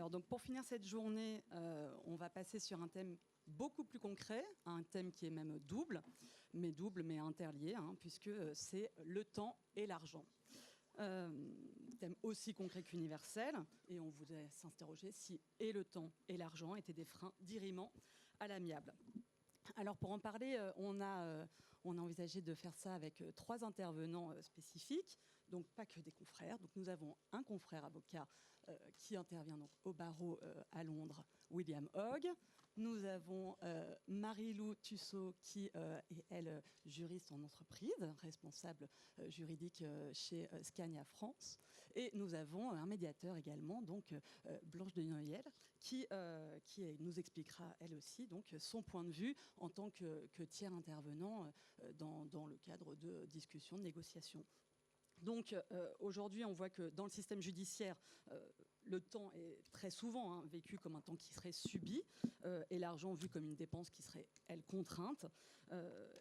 Alors, donc, pour finir cette journée, on va passer sur un thème beaucoup plus concret, un thème qui est même double mais interlié, puisque c'est le temps et l'argent. Thème aussi concret qu'universel, et on voudrait s'interroger si et le temps et l'argent étaient des freins dirimants à l'amiable. Alors pour en parler, on a envisagé de faire ça avec 3 intervenants spécifiques, donc pas que des confrères. Donc nous avons un confrère avocat qui intervient donc au barreau à Londres, William Hogg. Nous avons Marie-Lou Tussaud qui est, elle, juriste en entreprise, responsable juridique chez Scania France. Et nous avons un médiateur également, donc Blanche de Noyel, qui nous expliquera, elle aussi, donc, son point de vue en tant que tiers intervenant dans le cadre de discussions, de négociations. Donc aujourd'hui, on voit que dans le système judiciaire, le temps est très souvent vécu comme un temps qui serait subi et l'argent vu comme une dépense qui serait, elle, contrainte.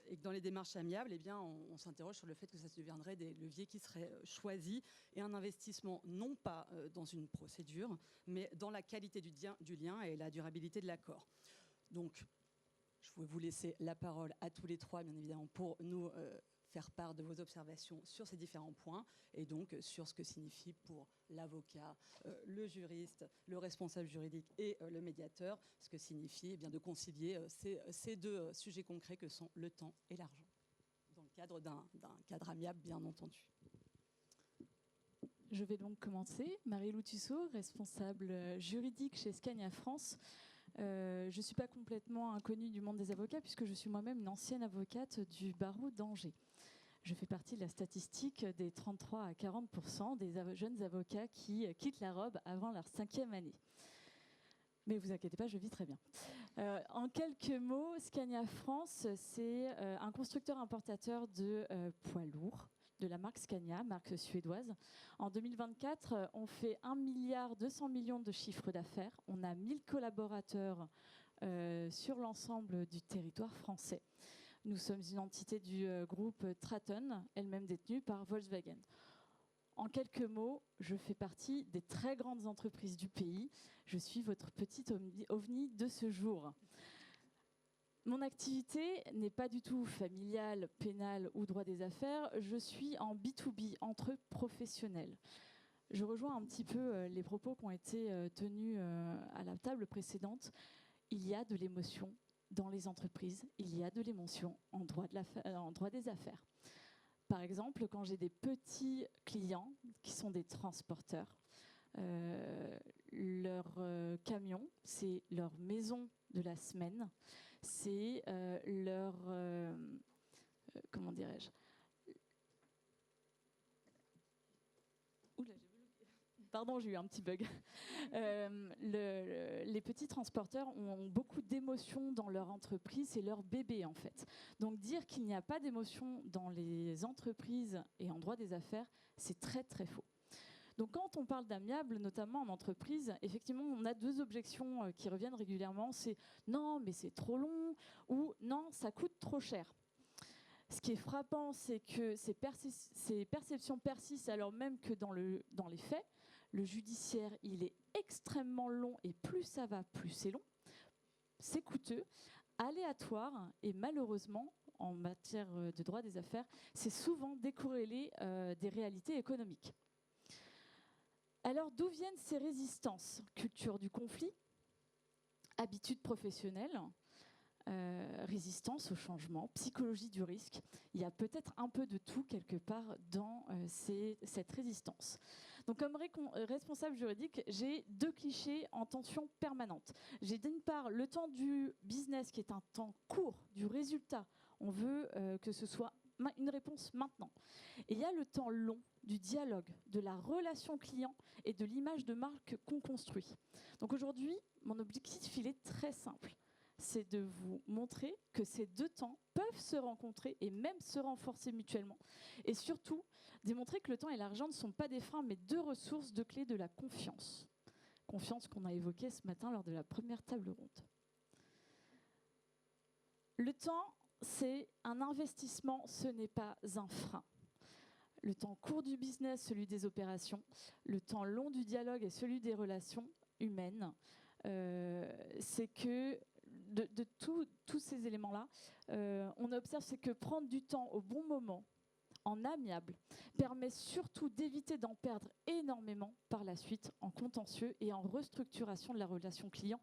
Et que dans les démarches amiables, eh bien, on s'interroge sur le fait que ça deviendrait des leviers qui seraient choisis et un investissement non pas dans une procédure, mais dans la qualité du lien et la durabilité de l'accord. Donc, je vais vous laisser la parole à tous les 3, bien évidemment, pour nous faire part de vos observations sur ces différents points et donc sur ce que signifie pour l'avocat, le juriste, le responsable juridique et le médiateur, ce que signifie eh bien, de concilier ces 2 sujets concrets que sont le temps et l'argent, dans le cadre d'un cadre amiable, bien entendu. Je vais donc commencer. Marie-Lou Tussaud, responsable juridique chez Scania France. Je ne suis pas complètement inconnue du monde des avocats puisque je suis moi-même une ancienne avocate du barreau d'Angers. Je fais partie de la statistique des 33 à 40% des jeunes avocats qui quittent la robe avant leur 5e année. Mais vous inquiétez pas, je vis très bien. En quelques mots, Scania France, c'est un constructeur importateur de poids lourds, de la marque Scania, marque suédoise. En 2024, on fait 1,2 milliard de chiffre d'affaires. On a 1000 collaborateurs sur l'ensemble du territoire français. Nous sommes une entité du groupe Traton, elle-même détenue par Volkswagen. En quelques mots, je fais partie des très grandes entreprises du pays. Je suis votre petite ovni de ce jour. Mon activité n'est pas du tout familiale, pénale ou droit des affaires. Je suis en B2B, entre professionnels. Je rejoins un petit peu les propos qui ont été tenus à la table précédente. Il y a de l'émotion dans les entreprises. Il y a de l'émotion en droit des affaires. Par exemple, quand j'ai des petits clients qui sont des transporteurs, leur camion, c'est leur maison de la semaine, c'est leur... comment dirais-je ? Oula, pardon, j'ai eu un petit bug. Les petits transporteurs ont beaucoup d'émotions dans leur entreprise, c'est leur bébé en fait. Donc dire qu'il n'y a pas d'émotion dans les entreprises et en droit des affaires, c'est très très faux. Donc quand on parle d'amiable, notamment en entreprise, effectivement, on a 2 objections qui reviennent régulièrement. C'est « non, mais c'est trop long » ou « non, ça coûte trop cher ». Ce qui est frappant, c'est que ces perceptions persistent alors même que dans les faits, le judiciaire, il est extrêmement long et plus ça va, plus c'est long. C'est coûteux, aléatoire et malheureusement, en matière de droit des affaires, c'est souvent décorrélé des réalités économiques. Alors d'où viennent ces résistances ? Culture du conflit, habitudes professionnelles, résistance au changement, psychologie du risque. Il y a peut-être un peu de tout quelque part dans cette résistance. Donc comme responsable juridique, j'ai 2 clichés en tension permanente. J'ai d'une part le temps du business qui est un temps court, du résultat. On veut que ce soit une réponse maintenant. Et il y a le temps long du dialogue, de la relation client et de l'image de marque qu'on construit. Donc aujourd'hui, mon objectif, il est très simple. C'est de vous montrer que ces 2 temps peuvent se rencontrer et même se renforcer mutuellement. Et surtout, démontrer que le temps et l'argent ne sont pas des freins, mais 2 ressources de clés de la confiance. Confiance qu'on a évoquée ce matin lors de la première table ronde. Le temps, c'est un investissement, ce n'est pas un frein. Le temps court du business, celui des opérations. Le temps long du dialogue et celui des relations. humaine, c'est que de tous ces éléments-là, on observe c'est que prendre du temps au bon moment, en amiable, permet surtout d'éviter d'en perdre énormément par la suite en contentieux et en restructuration de la relation client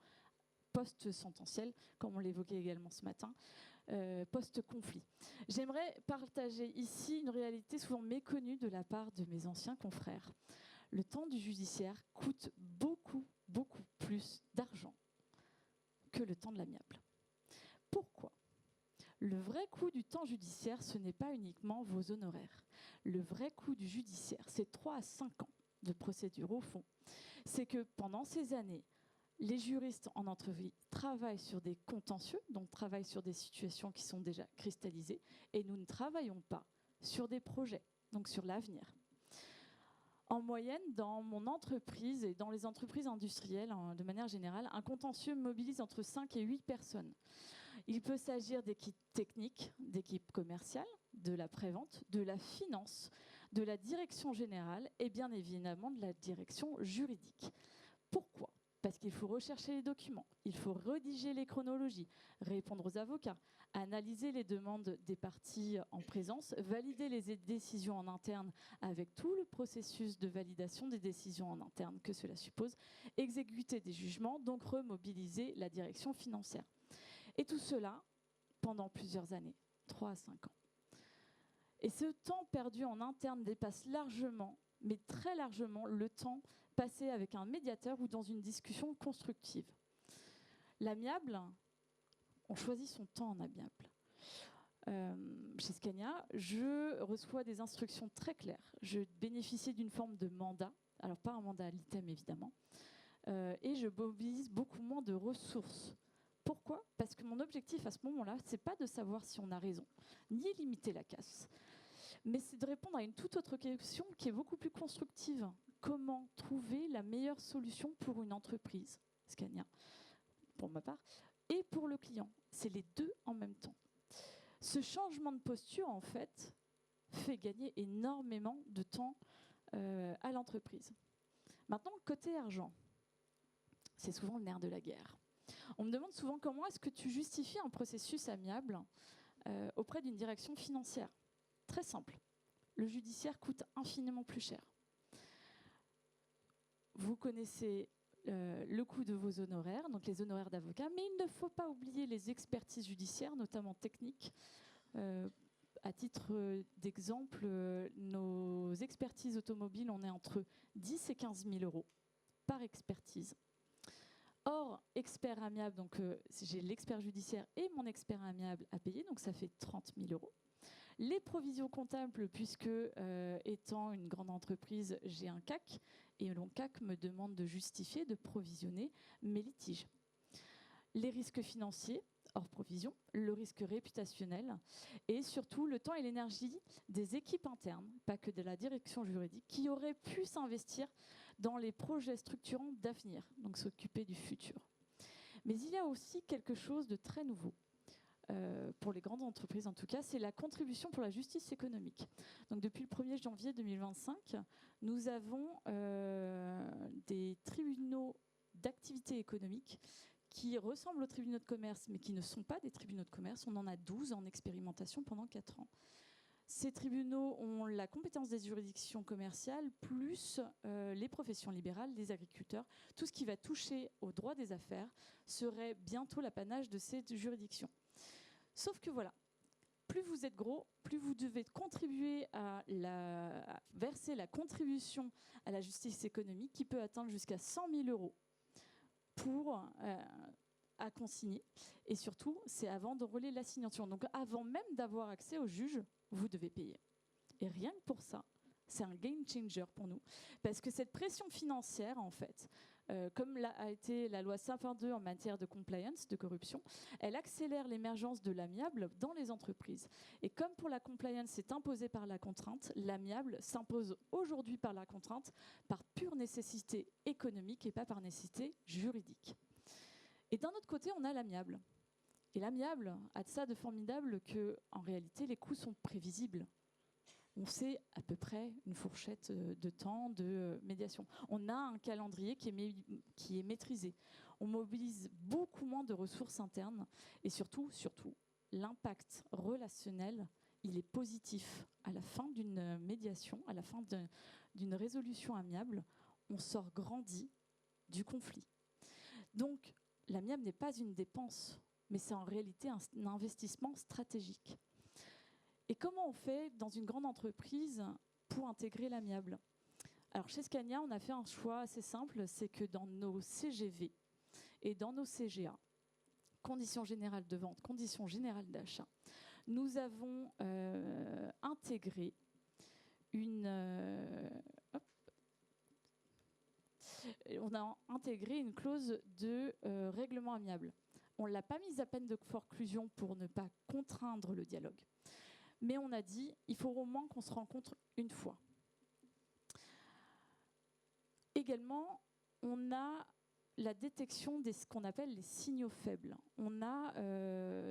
post-sentencielle, comme on l'évoquait également ce matin, post-conflit. J'aimerais partager ici une réalité souvent méconnue de la part de mes anciens confrères. Le temps du judiciaire coûte beaucoup, beaucoup plus d'argent que le temps de l'amiable. Pourquoi ? Le vrai coût du temps judiciaire, ce n'est pas uniquement vos honoraires. Le vrai coût du judiciaire, c'est 3 à 5 ans de procédure au fond. C'est que pendant ces années, les juristes en entreprise travaillent sur des contentieux, donc travaillent sur des situations qui sont déjà cristallisées, et nous ne travaillons pas sur des projets, donc sur l'avenir. En moyenne, dans mon entreprise et dans les entreprises industrielles, de manière générale, un contentieux mobilise entre 5 et 8 personnes. Il peut s'agir d'équipes techniques, d'équipes commerciales, de la prévente, de la finance, de la direction générale et bien évidemment de la direction juridique. Pourquoi ? Parce qu'il faut rechercher les documents, il faut rédiger les chronologies, répondre aux avocats, analyser les demandes des parties en présence, valider les décisions en interne avec tout le processus de validation des décisions en interne que cela suppose, exécuter des jugements, donc remobiliser la direction financière. Et tout cela pendant plusieurs années, 3 à 5 ans. Et ce temps perdu en interne dépasse largement, mais très largement, le temps passé avec un médiateur ou dans une discussion constructive. L'amiable, on choisit son temps en amiable. Chez Scania, je reçois des instructions très claires. Je bénéficie d'une forme de mandat, alors pas un mandat à l'item évidemment, et je mobilise beaucoup moins de ressources. Pourquoi ? Parce que mon objectif à ce moment-là, c'est pas de savoir si on a raison, ni limiter la casse, mais c'est de répondre à une toute autre question qui est beaucoup plus constructive. Comment trouver la meilleure solution pour une entreprise, Scania, pour ma part, et pour le client. C'est les deux en même temps. Ce changement de posture, en fait, fait gagner énormément de temps à l'entreprise. Maintenant, côté argent, c'est souvent le nerf de la guerre. On me demande souvent comment est-ce que tu justifies un processus amiable auprès d'une direction financière. Très simple. Le judiciaire coûte infiniment plus cher. Vous connaissez le coût de vos honoraires, donc les honoraires d'avocat, mais il ne faut pas oublier les expertises judiciaires, notamment techniques. À titre d'exemple, nos expertises automobiles, on est entre 10 et 15 000 euros par expertise. Or, expert amiable, donc j'ai l'expert judiciaire et mon expert amiable à payer, donc ça fait 30 000 euros. Les provisions comptables, puisque étant une grande entreprise, j'ai un CAC, et mon CAC me demande de justifier, de provisionner mes litiges. Les risques financiers, hors provision, le risque réputationnel, et surtout le temps et l'énergie des équipes internes, pas que de la direction juridique, qui auraient pu s'investir dans les projets structurants d'avenir, donc s'occuper du futur. Mais il y a aussi quelque chose de très nouveau. Pour les grandes entreprises en tout cas, c'est la contribution pour la justice économique. Donc depuis le 1er janvier 2025, nous avons des tribunaux d'activité économique qui ressemblent aux tribunaux de commerce, mais qui ne sont pas des tribunaux de commerce. On en a 12 en expérimentation pendant 4 ans. Ces tribunaux ont la compétence des juridictions commerciales, plus les professions libérales, les agriculteurs. Tout ce qui va toucher au droit des affaires serait bientôt l'apanage de ces juridictions. Sauf que voilà, plus vous êtes gros, plus vous devez contribuer à verser la contribution à la justice économique qui peut atteindre jusqu'à 100 000 euros à consigner. Et surtout, c'est avant d'enrôler la signature. Donc avant même d'avoir accès au juge, vous devez payer. Et rien que pour ça, c'est un game changer pour nous. Parce que cette pression financière, en fait, comme a été la loi Sapin 2 en matière de compliance, de corruption, elle accélère l'émergence de l'amiable dans les entreprises. Et comme pour la compliance, c'est imposé par la contrainte, l'amiable s'impose aujourd'hui par la contrainte, par pure nécessité économique et pas par nécessité juridique. Et d'un autre côté, on a l'amiable. Et l'amiable a de ça de formidable qu'en réalité, les coûts sont prévisibles. On sait à peu près une fourchette de temps de médiation. On a un calendrier qui est maîtrisé. On mobilise beaucoup moins de ressources internes et surtout, l'impact relationnel, il est positif. À la fin d'une médiation, à la fin d'une résolution amiable, on sort grandi du conflit. Donc, l'amiable n'est pas une dépense, mais c'est en réalité un investissement stratégique. Et comment on fait dans une grande entreprise pour intégrer l'amiable? Alors chez Scania, on a fait un choix assez simple, c'est que dans nos CGV et dans nos CGA, conditions générales de vente, conditions générales d'achat, nous avons intégré une clause de règlement amiable. On ne l'a pas mise à peine de forclusion pour ne pas contraindre le dialogue. Mais on a dit, il faut au moins qu'on se rencontre une fois. Également, on a la détection de ce qu'on appelle les signaux faibles. On a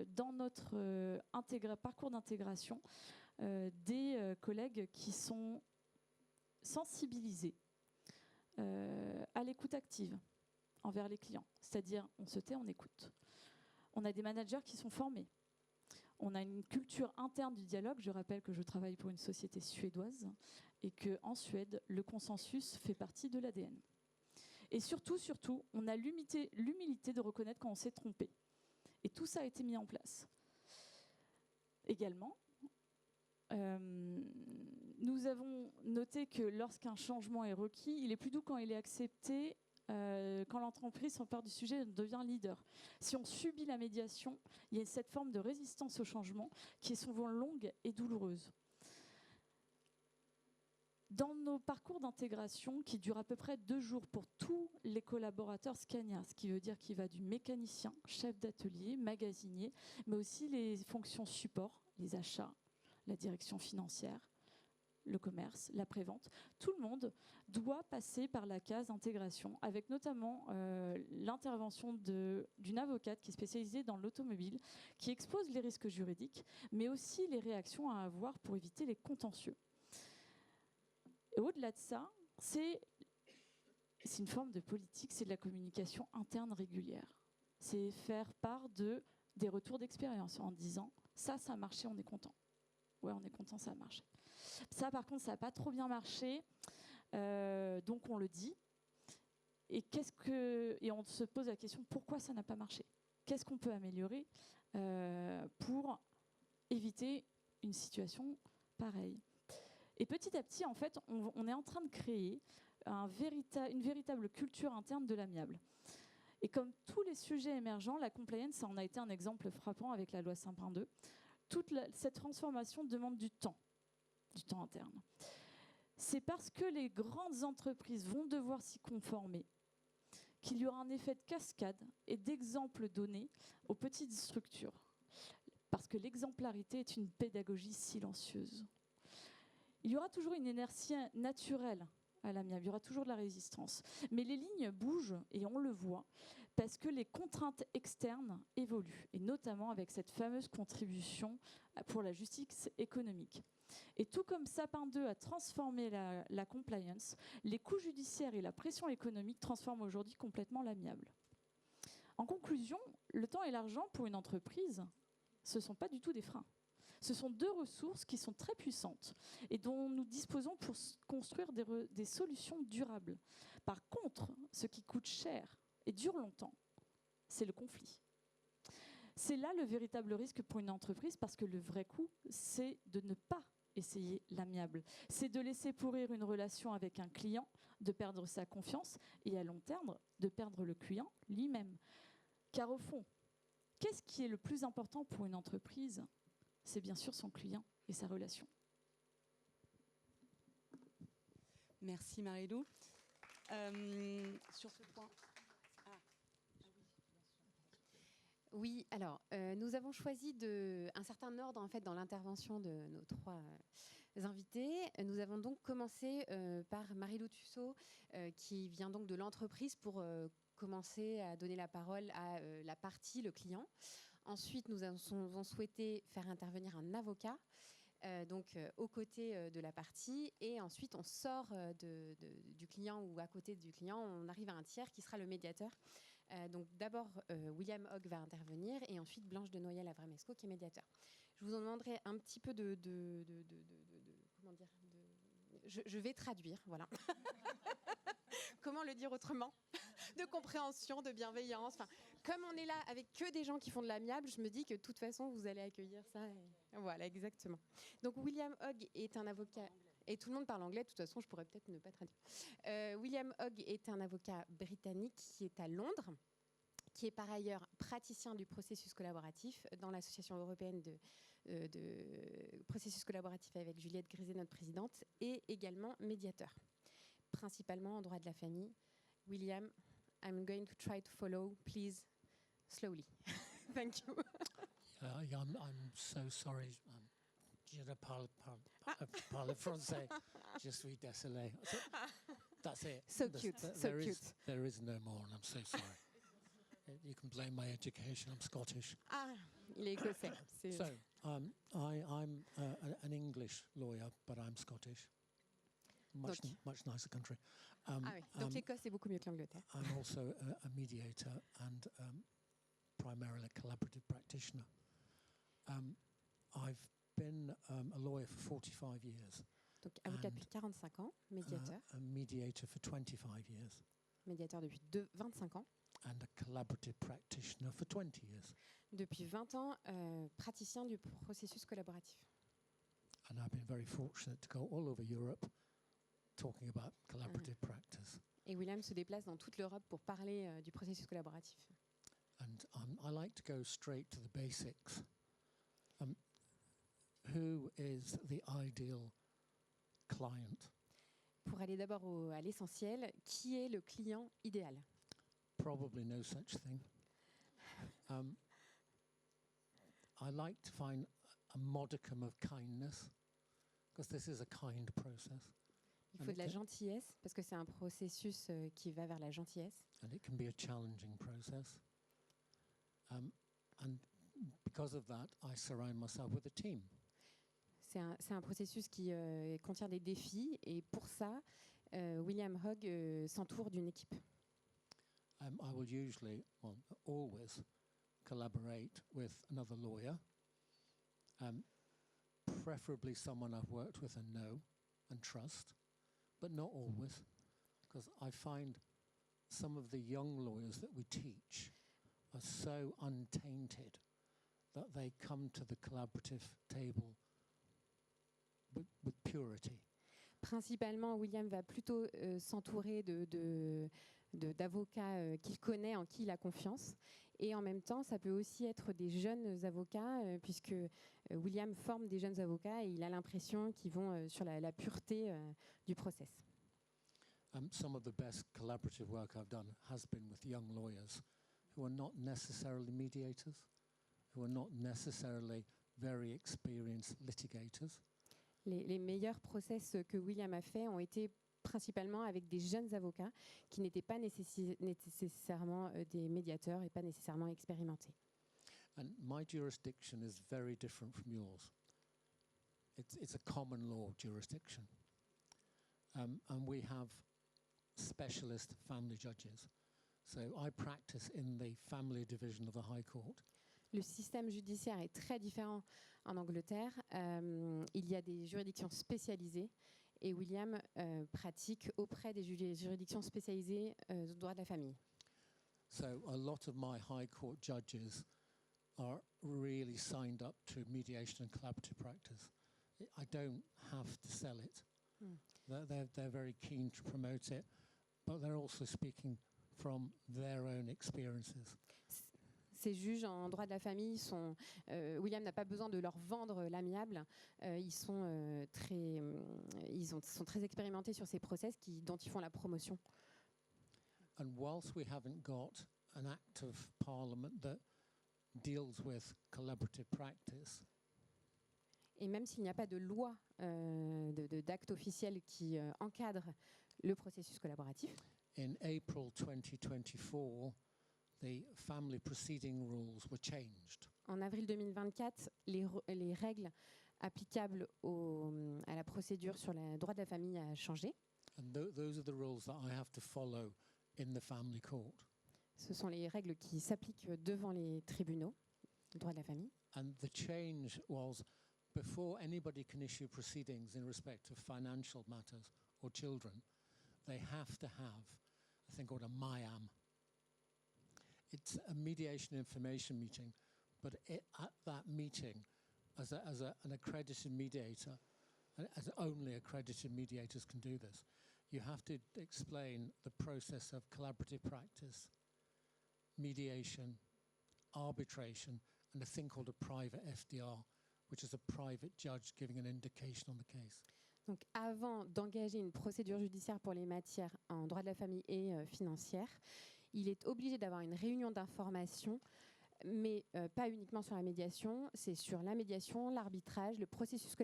dans notre parcours d'intégration des collègues qui sont sensibilisés à l'écoute active envers les clients. C'est-à-dire, on se tait, on écoute. On a des managers qui sont formés. On a une culture interne du dialogue. Je rappelle que je travaille pour une société suédoise et qu'en Suède, le consensus fait partie de l'ADN. Et surtout, on a l'humilité de reconnaître quand on s'est trompé. Et tout ça a été mis en place. Également, nous avons noté que lorsqu'un changement est requis, il est plus doux quand il est accepté, quand l'entreprise s'empare du sujet et devient leader. Si on subit la médiation, il y a cette forme de résistance au changement qui est souvent longue et douloureuse. Dans nos parcours d'intégration, qui durent à peu près 2 jours pour tous les collaborateurs Scania, ce qui veut dire qu'il va du mécanicien, chef d'atelier, magasinier, mais aussi les fonctions support, les achats, la direction financière, le commerce, la prévente, tout le monde doit passer par la case intégration, avec notamment l'intervention d'une avocate qui est spécialisée dans l'automobile, qui expose les risques juridiques, mais aussi les réactions à avoir pour éviter les contentieux. Et au-delà de ça, c'est une forme de politique, c'est de la communication interne régulière. C'est faire part des retours d'expérience en disant « ça a marché, on est content ». Ouais, on est content, ça a marché. Ça, par contre, ça n'a pas trop bien marché, donc on le dit. Et on se pose la question, pourquoi ça n'a pas marché? Qu'est-ce qu'on peut améliorer pour éviter une situation pareille? Et petit à petit, en fait, on est en train de créer une véritable culture interne de l'amiable. Et comme tous les sujets émergents, la compliance, ça en a été un exemple frappant avec la loi Sapin 2. Cette transformation demande du temps interne. C'est parce que les grandes entreprises vont devoir s'y conformer qu'il y aura un effet de cascade et d'exemples donnés aux petites structures. Parce que l'exemplarité est une pédagogie silencieuse. Il y aura toujours une inertie naturelle à l'amiable, il y aura toujours de la résistance. Mais les lignes bougent, et on le voit, parce que les contraintes externes évoluent, et notamment avec cette fameuse contribution pour la justice économique. Et tout comme Sapin 2 a transformé la compliance, les coûts judiciaires et la pression économique transforment aujourd'hui complètement l'amiable. En conclusion, le temps et l'argent pour une entreprise, ce ne sont pas du tout des freins. Ce sont 2 ressources qui sont très puissantes et dont nous disposons pour construire des solutions durables. Par contre, ce qui coûte cher et dure longtemps, c'est le conflit. C'est là le véritable risque pour une entreprise parce que le vrai coût, c'est de ne pas essayer l'amiable. C'est de laisser pourrir une relation avec un client, de perdre sa confiance et à long terme, de perdre le client lui-même. Car au fond, qu'est-ce qui est le plus important pour une entreprise ? C'est bien sûr son client et sa relation. Merci Marie-Lou. Sur ce point. Oui, alors nous avons choisi un certain ordre en fait dans l'intervention de nos 3 invités. Nous avons donc commencé par Marie-Lou Tussaud, qui vient donc de l'entreprise pour commencer à donner la parole à la partie, le client. Ensuite, nous avons souhaité faire intervenir un avocat aux côtés de la partie, et ensuite on sort du client ou à côté du client, on arrive à un tiers qui sera le médiateur. Donc d'abord, William Hogg va intervenir, et ensuite Blanche de Noyelles-Avramesco qui est médiateur. Je vous en demanderai un petit peu comment dire, je vais traduire, voilà. Comment le dire autrement? De compréhension, de bienveillance. Enfin, comme on est là avec que des gens qui font de l'amiable, je me dis que de toute façon, vous allez accueillir ça. Voilà, exactement. Donc, William Hogg est un avocat... Et tout le monde parle anglais, de toute façon, je pourrais peut-être ne pas traduire. William Hogg est un avocat britannique qui est à Londres, qui est par ailleurs praticien du processus collaboratif dans l'Association européenne de processus collaboratif avec Juliette Grisé, notre présidente, et également médiateur, principalement en droit de la famille. William, I'm going to try to follow, please, slowly. Thank you. I'm so sorry. Je ne parle français. Je suis désolé. That's it. So cute. There is no more, and I'm so sorry. You can blame my education. I'm Scottish. Ah, il est écossais. So, I'm an English lawyer, but I'm Scottish. Much nicer country. Donc l'Écosse est beaucoup mieux que l'Angleterre. I'm also a mediator and primarily a collaborative practitioner. I've been a lawyer for 45 years. Donc avocat depuis 45 ans, médiateur. A mediator for 25 years. Médiateur depuis 25 ans. And a collaborative practitioner for 20 years. Depuis 20 ans, praticien du processus collaboratif. And I've been very fortunate to go all over Europe talking about collaborative practice. Et William se déplace dans toute l'Europe pour parler du processus collaboratif. And I like to go straight to the basics. Who is the ideal client? Pour aller d'abord à l'essentiel, qui est le client idéal? Probably no such thing. I like to find a modicum of kindness, because this is a kind process. Il faut de la gentillesse, parce que c'est un processus qui va vers la gentillesse. And it can be a challenging process. And because of that, I surround myself with a team. C'est un processus qui contient des défis, et pour ça, William Hogg s'entoure d'une équipe. I will usually, always, collaborate with another lawyer, preferably someone I've worked with and know and trust, but not always, because I find some of the young lawyers that we teach are so untainted that they come to the collaborative table with purity. Principalement, William va plutôt s'entourer d'avocats qu'il connaît, en qui il a confiance. Et en même temps, ça peut aussi être des jeunes avocats, puisque William forme des jeunes avocats et il a l'impression qu'ils vont sur la pureté du process. Some of the best collaborative work I've done has been with young lawyers who are not necessarily mediators, who are not necessarily very experienced litigators. Les meilleurs process que William a fait ont été principalement avec des jeunes avocats qui n'étaient pas nécessairement des médiateurs et pas nécessairement expérimentés. And my jurisdiction is very different from yours. It's a common law jurisdiction. And we have specialist family judges. So I practice in the family division of the High Court. Le système judiciaire est très différent en Angleterre. Il y a des juridictions spécialisées et William pratique auprès des juridictions spécialisées du droit de la famille. So a lot of my High Court judges are really signed up to mediation and collaborative practice. I don't have to sell it. They're very keen to promote it, but they're also speaking from their own experiences. Ces juges en droit de la famille sont... William n'a pas besoin de leur vendre l'amiable. Ils sont très expérimentés sur ces process dont ils font la promotion. And whilst we haven't got an act of parliament that deals with collaborative practice, et même s'il n'y a pas de loi d'acte officiel qui encadre le processus collaboratif, in April 2024, the family proceeding rules were changed. En avril 2024, les règles applicable à la procédure sur le droit de la famille a changé. And those are the rules that I have to follow in the family court. Ce sont les règles qui s'appliquent devant les tribunaux du droit de la famille. And the change was before anybody can issue proceedings in respect of financial matters or children, they have to have a thing called a MIAM. It's a mediation information meeting, but at that meeting, as an accredited mediator, as only accredited mediators can do this, you have to explain the process of collaborative practice, mediation, arbitration, and a thing called a private FDR, which is a private judge giving an indication on the case. Donc, avant d'engager une procédure judiciaire pour les matières en droit de la famille et financière, il est obligé d'avoir une réunion d'information, mais pas uniquement sur la médiation, c'est sur la médiation, l'arbitrage, le processus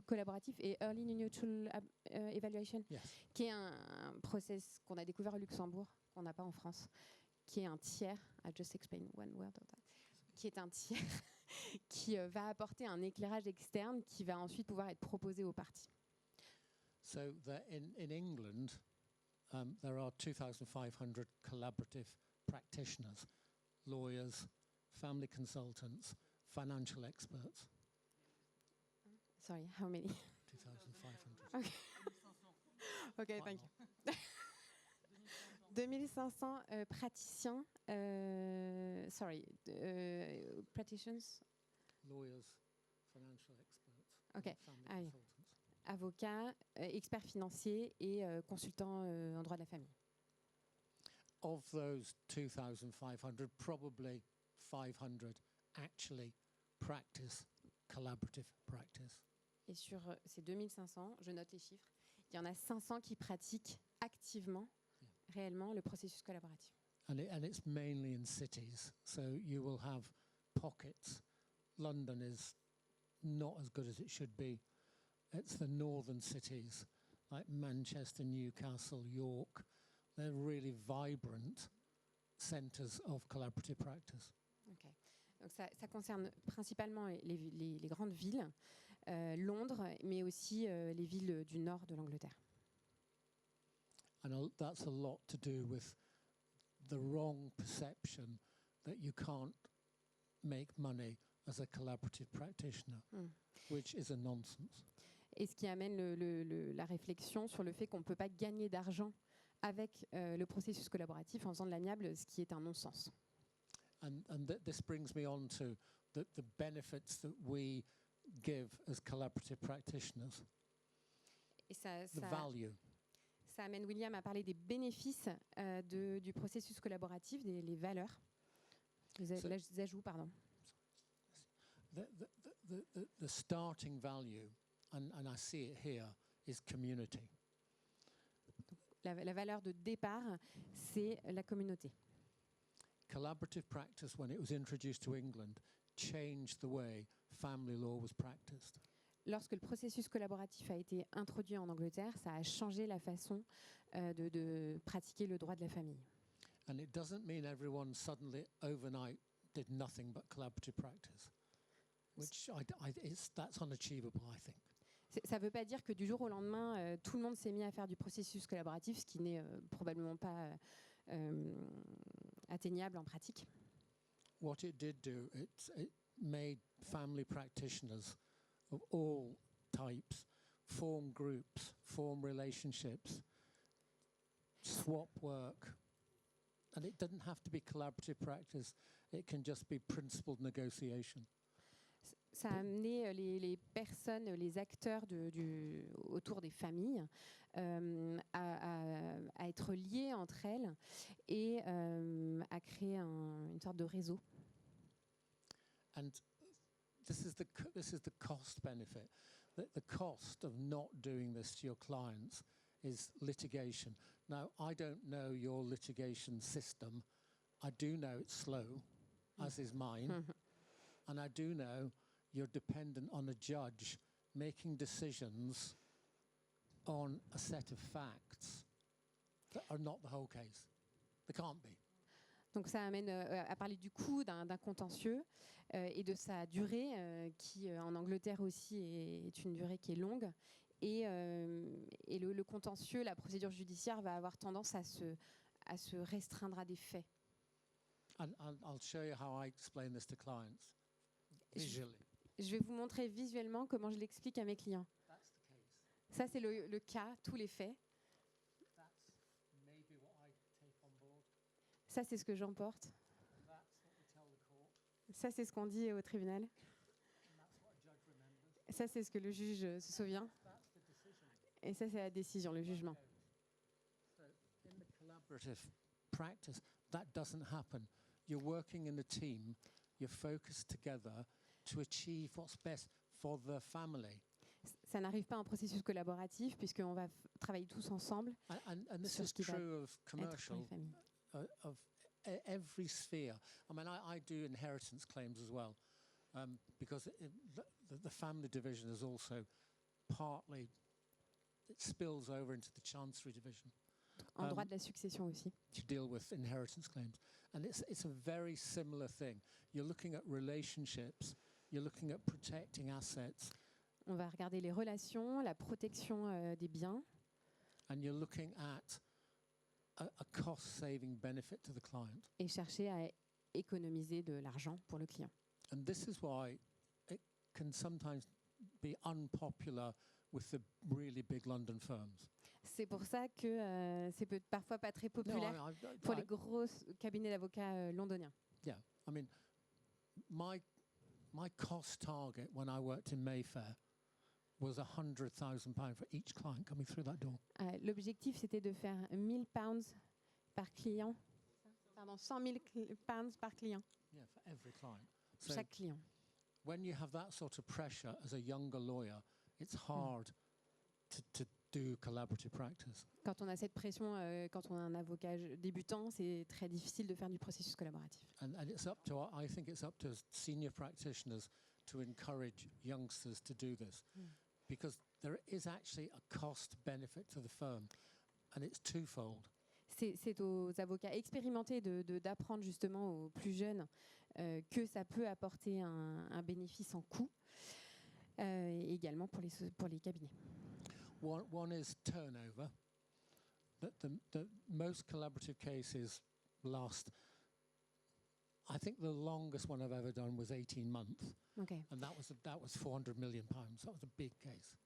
collaboratif et Early Neutral Evaluation, Yes. qui est un process qu'on a découvert au Luxembourg, qu'on n'a pas en France, qui est un tiers, I'll just explain one word of that, qui est un tiers qui va apporter un éclairage externe qui va ensuite pouvoir être proposé aux parties. So in England, there are 2,500 collaborative practitioners, lawyers, family consultants, financial experts. Sorry, how many? 2,500. Okay, thank you. 2500 praticiens, practitioners, Lawyers, financial experts, Okay. family Ah oui. consultants. avocats, experts financiers et consultants en droit de la famille. Of those 2,500, probably 500 actually practice collaborative practice. Et sur ces 2500, je note les chiffres, il y en a 500 qui pratiquent activement, réellement, le processus collaboratif. And it's mainly in cities. So you will have pockets. London is not as good as it should be. It's the northern cities like Manchester, Newcastle, York. They're really vibrant centres of collaborative practice. Okay. Donc ça concerne principalement les grandes villes, Londres, mais aussi les villes du nord de l'Angleterre. And that's a lot to do with the wrong perception that you can't make money as a collaborative practitioner, which is a nonsense. Et ce qui amène la réflexion sur le fait qu'on ne peut pas gagner d'argent avec le processus collaboratif en faisant de l'amiable, ce qui est un non-sens. And this brings me on to the benefits that we give as collaborative practitioners, Et ça value. Ça amène William à parler des bénéfices du processus collaboratif, les valeurs, les ajouts, pardon. The starting value, and I see it here, is community. La valeur de départ, c'est la communauté. Collaborative practice, when it was introduced to England, changed the way family law was practiced. Lorsque le processus collaboratif a été introduit en Angleterre, ça a changé la façon de pratiquer le droit de la famille. And it doesn't mean everyone suddenly, overnight, did nothing but collaborative practice, which that's unachievable, I think. Ça ne veut pas dire que du jour au lendemain, tout le monde s'est mis à faire du processus collaboratif, ce qui n'est probablement pas atteignable en pratique. What it did do, it made family practitioners of all types form groups, form relationships, swap work. And it doesn't have to be collaborative practice. It can just be principled negotiation. Ça a amené les personnes, les acteurs autour des familles à être liés entre elles et à créer une sorte de réseau. And this is the cost benefit. The cost of not doing this to your clients is litigation. Now, I don't know your litigation system. I do know it's slow, as is mine. And I do know you're dependent on a judge making decisions on a set of facts that are not the whole case. They can't be. Donc ça amène à parler du coût d'un contentieux et de sa durée, qui en Angleterre aussi est une durée qui est longue. Et le contentieux, la procédure judiciaire va avoir tendance à se restreindre à des faits. And I'll show you how I explain this to clients visually. Je vais vous montrer visuellement comment je l'explique à mes clients. That's the case. Ça, c'est le cas, tous les faits. That's maybe what I take on board. Ça, c'est ce que j'emporte. That's what we tell the court. Ça, c'est ce qu'on dit au tribunal. And that's what a judge remembers. Ça, c'est ce que le juge se souvient. That's the decision. Et ça, c'est la décision, le jugement. So in the collaborative practice, that doesn't happen. You're working in a team. You're focused together to achieve what's best for the family. Ça n'arrive pas en processus collaboratif, puisqu'on va travailler tous ensemble And this Sur is ce qui va true of être pour les commercial, familles. of every sphere. I mean, I do inheritance claims as well, because the family division is also partly, it spills over into the chancery division En droit de la succession aussi. to deal with inheritance claims. And it's a very similar thing. You're looking at relationships, you're looking at protecting assets, On va regarder les relations, la protection des biens, and you're looking at a cost-saving benefit to the client. et chercher à économiser de l'argent pour le client. And this is why it can sometimes be unpopular with the really big London firms. C'est pour ça que c'est parfois pas très No, populaire pour les gros cabinets d'avocats londoniens. yeah. I mean, my cost target when I worked in Mayfair was £100,000 for each client coming through that door. L'objectif, c'était de faire 1000 pounds par client. Pardon, 100 000 pounds par client, Yeah, for every client. pour So chaque client. when you have that sort of pressure as a younger lawyer, it's hard to do collaborative practice. Quand on a cette pression, quand on est un avocat débutant, c'est très difficile de faire du processus collaboratif. And it's up to, I think it's up to senior practitioners to encourage youngsters to do this, because there is actually a cost benefit to the firm, and it's twofold. C'est aux avocats expérimentés d'apprendre justement aux plus jeunes que ça peut apporter un bénéfice en coût, et également pour les cabinets. One is turnover. The most collaborative cases last, I think the longest one I've ever done was 18 months, Okay. and that was £400 million. That was a big case.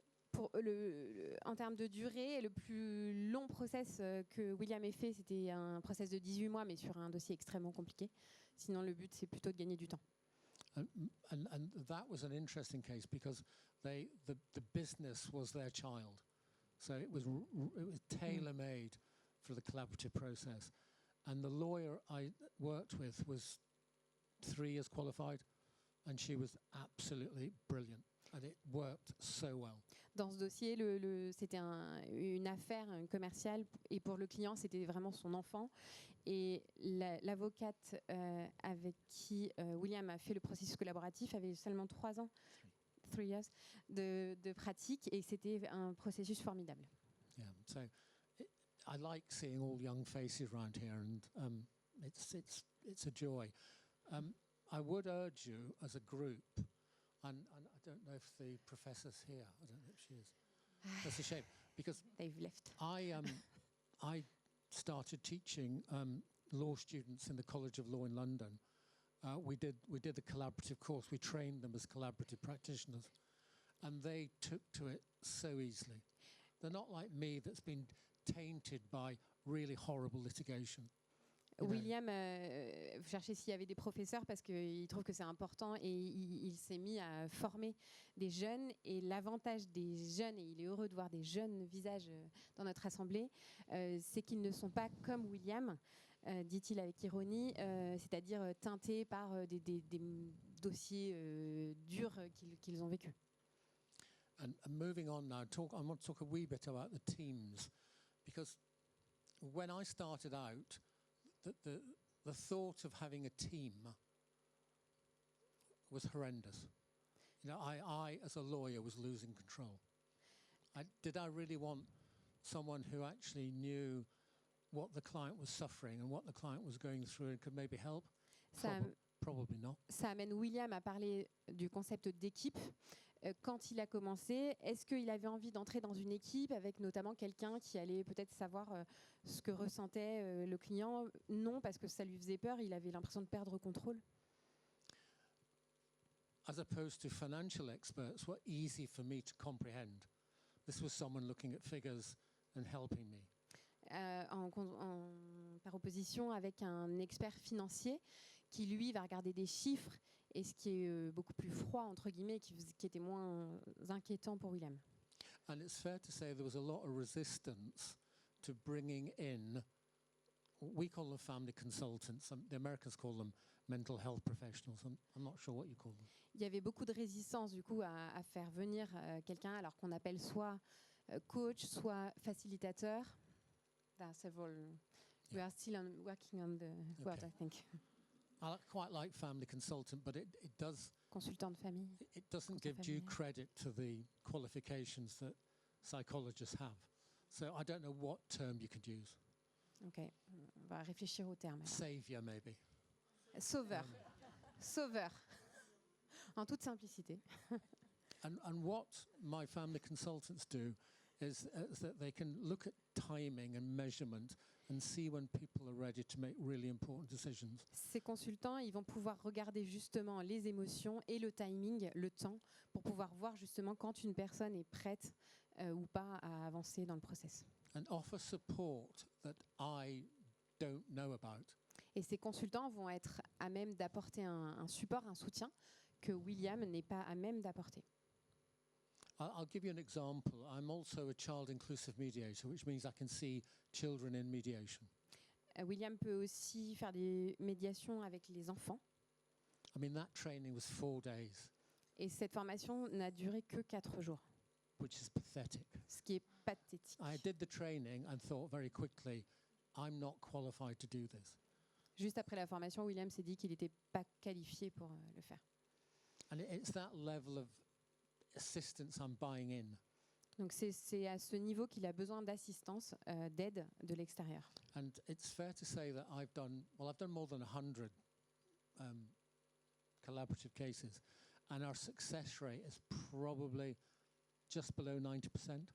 En termes de durée, le plus long process que William ait fait, c'était un process de 18 mois, mais sur un dossier extrêmement compliqué. Sinon, le but, c'est plutôt de gagner du temps. And that was an interesting case because the business was their child, so it was tailor-made for the collaborative process. And the lawyer I worked with was 3 years qualified, and she was absolutely brilliant, and it worked so well. Dans ce dossier, c'était une affaire commerciale, et pour le client, c'était vraiment son enfant. Et l'avocate avec qui William a fait le processus collaboratif avait seulement 3 ans, 3 years, de pratique, et c'était un processus formidable. Yeah, so I like seeing all young faces around here, and it's a joy. I would urge you as a group, and I don't know if the professor's here. I don't know if she is. That's a shame because They've left. I started teaching law students in the College of Law in London. We did the collaborative course. We trained them as collaborative practitioners, and they took to it so easily. They're not like me that's been tainted by really horrible litigation. You know. William cherchait s'il y avait des professeurs parce qu'il trouve que c'est important, et il s'est mis à former des jeunes. Et l'avantage des jeunes, et il est heureux de voir des jeunes visages dans notre assemblée, c'est qu'ils ne sont pas comme William, dit-il avec ironie, c'est-à-dire teintés par des dossiers durs qu'ils ont vécus. And moving on now, I want to talk a wee bit about the teams, because when I started out, the thought of having a team was horrendous. You know, I as a lawyer was losing control. Did I really want someone who actually knew what the client was suffering and what the client was going through and could maybe help? Ça, Probably not. ça amène William à parler du concept d'équipe. Quand il a commencé, est-ce qu'il avait envie d'entrer dans une équipe avec notamment quelqu'un qui allait peut-être savoir ce que ressentait le client? Non, parce que ça lui faisait peur, il avait l'impression de perdre contrôle. As opposed to financial experts, were easy for me to comprehend. This was someone looking at figures and helping me. Par opposition avec un expert financier qui, lui, va regarder des chiffres et ce qui est beaucoup plus froid, entre guillemets, qui était moins inquiétant pour William. And it's fair to say there was a lot of resistance to bringing in, we call them family consultants, the Americans call them mental health professionals. I'm not sure what you call them. Il y avait beaucoup de résistance, du coup, à faire venir quelqu'un, alors qu'on appelle soit coach, soit facilitateur. There are several. We are still working on the word, I think. I quite like family consultant, but it does. Consultant de famille. It doesn't give due credit to the qualifications that psychologists have. So I don't know what term you could use. Ok, on va réfléchir au terme. Savior, maybe. Sauveur. Sauveur. En toute simplicité. And what my family consultants do is that they can look at timing and measurement and see when people are ready to make really important decisions. Ces consultants, ils vont pouvoir regarder justement les émotions et le timing, le temps, pour pouvoir voir justement quand une personne est prête ou pas à avancer dans le process. And offer support that I don't know about. Et ces consultants vont être à même d'apporter un support, un soutien que William n'est pas à même d'apporter. I'll give you an example. I'm also a child inclusive mediator, which means I can see children in mediation. William peut aussi faire des médiations avec les enfants. I mean, that training was 4 days, Et cette formation n'a duré que 4 jours, which is pathetic. ce qui est pathétique. I did the training and thought very quickly, I'm not qualified to do this. Juste après la formation, William s'est dit qu'il n'était pas qualifié pour le faire. And it's that level of assistance I'm buying in. Donc c'est à ce niveau qu'il a besoin d'assistance, d'aide de l'extérieur. And it's fair to say that I've done more than 100 collaborative cases, and our success rate is probably just below 90%.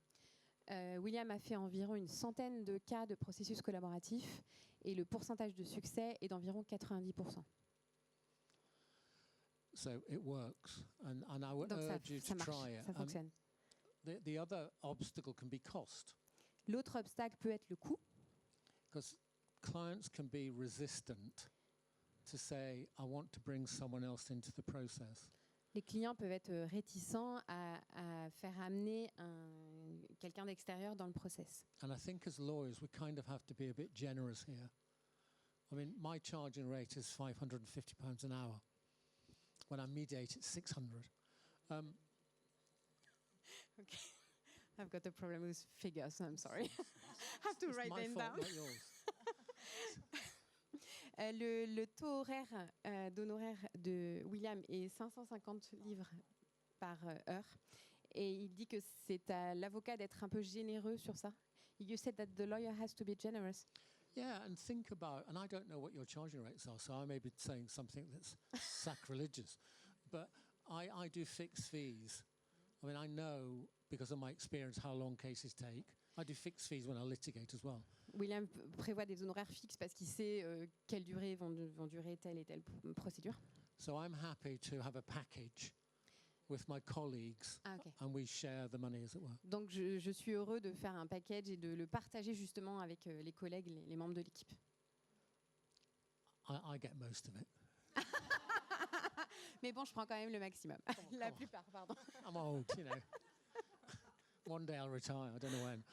William a fait environ une centaine de cas de processus collaboratifs et le pourcentage de succès est d'environ 90%. So it works, and I would Donc urge you ça to marche, try it. ça fonctionne. The other obstacle can be cost, L'autre obstacle peut être le coût, because clients can be resistant to say, I want to bring someone else into the process. les clients peuvent être réticents à faire amener quelqu'un d'extérieur dans le process. And I think as lawyers, we kind of have to be a bit generous here. I mean, my charging rate is £550 an hour. When I mediate, it's 600. Okay. I've got a problem with figures, I'm sorry. I have to It's write my them fault, down. not yours. Le taux horaire d'honoraire de William est 550 livres par heure. Et il dit que c'est à l'avocat d'être un peu généreux sur ça. You said that the lawyer has to be generous. Yeah, and think about, and I don't know what your charging rates are, so I may be saying something that's sacrilegious, but I do fixed fees. I mean, I know, because of my experience, how long cases take. I do fixed fees when I litigate as well. William prévoit des honoraires fixes parce qu'il sait quelle durée vont durer telle et telle procédure. So I'm happy to have a package with my colleagues, Okay. and we share the money, as it were. Donc je suis heureux de faire un package et de le partager justement avec les collègues, les membres de l'équipe. I get most of it. Mais bon, je prends quand même le maximum. La plupart, pardon. I'm old, you know. One day I'll retire. I don't know when.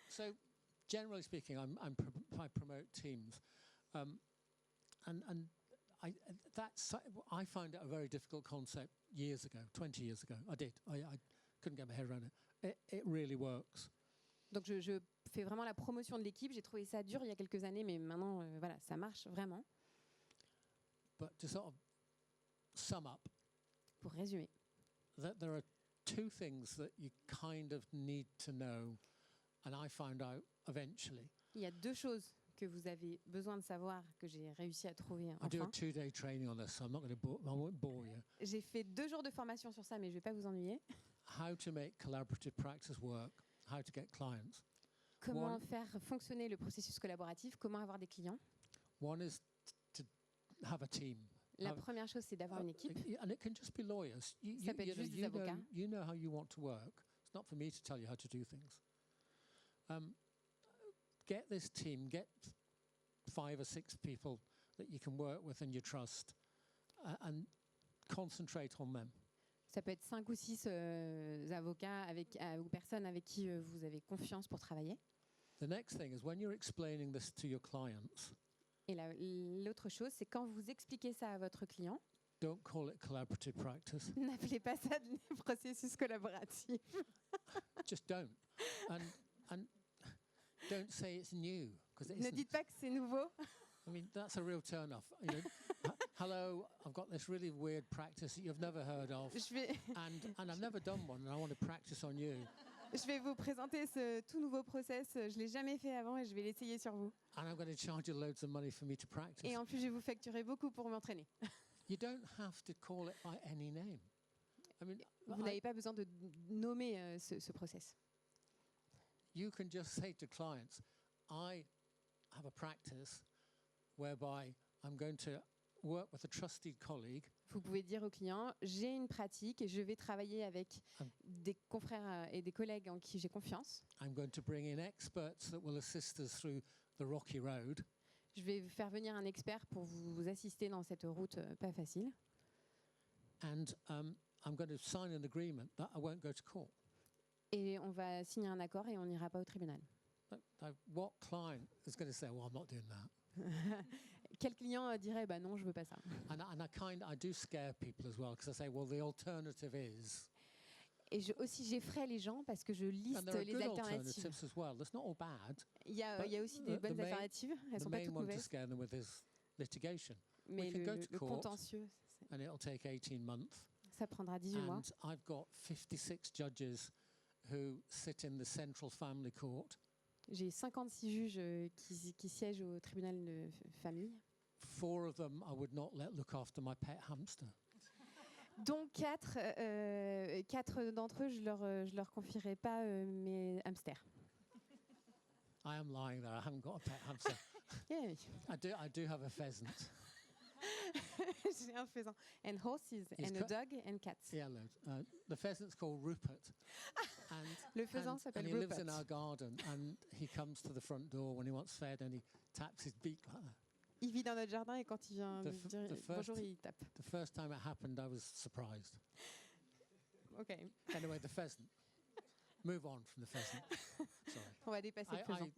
So, generally speaking, I promote teams, and I found it a very difficult concept years ago, 20 years ago. I couldn't get my head around it. It really works. Donc je fais vraiment la promotion de l'équipe. J'ai trouvé ça dur il y a quelques années, mais maintenant, voilà, ça marche vraiment. But to sort of sum up, Pour résumer, that there are two things that you kind of need to know, and I found out eventually. Il y a 2 choses que vous avez besoin de savoir que j'ai réussi à trouver I do a enfin. 2-day training on this, so I'm not going to I won't bore you. J'ai fait 2 jours de formation sur ça, mais je vais pas vous ennuyer. How to make collaborative practice work, how to get clients. Comment One- faire fonctionner le processus collaboratif, comment avoir des clients. One is to have a team. La Have- première chose, c'est d'avoir une équipe. And it can just be lawyers. Ça peut être juste des avocats. You know how you want to work. It's not for me to tell you how to do things. Get this team, get 5 or 6 people that you can work with and you trust, and concentrate on them. Ça peut être 5 ou 6 avocats ou personnes avec qui vous avez confiance pour travailler. The next thing is when you're explaining this to your clients, Et l'autre chose, c'est quand vous expliquez ça à votre client, don't call it collaborative practice. n'appelez pas ça de processus collaboratif. Just don't. And don't say it's new, because it Ne isn't. dites pas que c'est nouveau. I mean, that's a real turn-off. You know, hello, I've got this really weird practice that you've never heard of, Je vais, and I've never done one, and I want to practice on you. je vais vous présenter ce tout nouveau process. Je ne l'ai jamais fait avant et je vais l'essayer sur vous. And I'm going to charge you loads of money for me to practice. Et en plus, je vais vous facturer beaucoup pour m'entraîner. You don't have to call it by any name. I mean, Vous n'avez pas besoin de nommer ce process. you can just say to clients, I have a practice whereby I'm going to work with a trusted colleague. Vous pouvez dire au client, j'ai une pratique et je vais travailler avec des confrères et des collègues en qui j'ai confiance. I'm going to bring in experts that will assist us through the rocky road. Je vais faire venir un expert pour vous assister dans cette route pas facile. And I'm going to sign an agreement that I won't go to court. Et on va signer un accord et on n'ira pas au tribunal. What client is going to say, well, I'm not doing that? Quel client dirait, bah non, je veux pas ça. And I do scare people as well, because I say, well, the alternative is. Et j'effraie les gens parce que je And liste there are les good alternatives. alternatives as well. That's not all bad. Il y a aussi des the bonnes main- alternatives, elles The sont pas main toutes one to mauvaises. scare them with is litigation. Mais can go le to court. contentieux, And it'll take 18 months. ça prendra 18 mois. And I've got 56 judges who sit in the central family court. J'ai 56 juges qui siègent au tribunal de famille, 4 of them I would not let look after my pet hamster. dont 4 d'entre eux, je leur confierai pas mes hamsters. I am lying there. I haven't got a pet hamster. Yeah. I do have a pheasant. J'ai un faisan. And horses, He's and a got- dog, and cats. Yeah, loads. The pheasant's called Rupert. And, Le faisan and s'appelle he lives Rupert. in our garden, and he comes to the front door when he wants fed, and he taps his beak like that. Il vit dans notre jardin et quand il vient The nous f- dire the first- bonjour, il tape. The first time it happened, I was surprised. Ok, Anyway, the pheasant. Move on from the pheasant. Sorry. on va dépasser le faisan.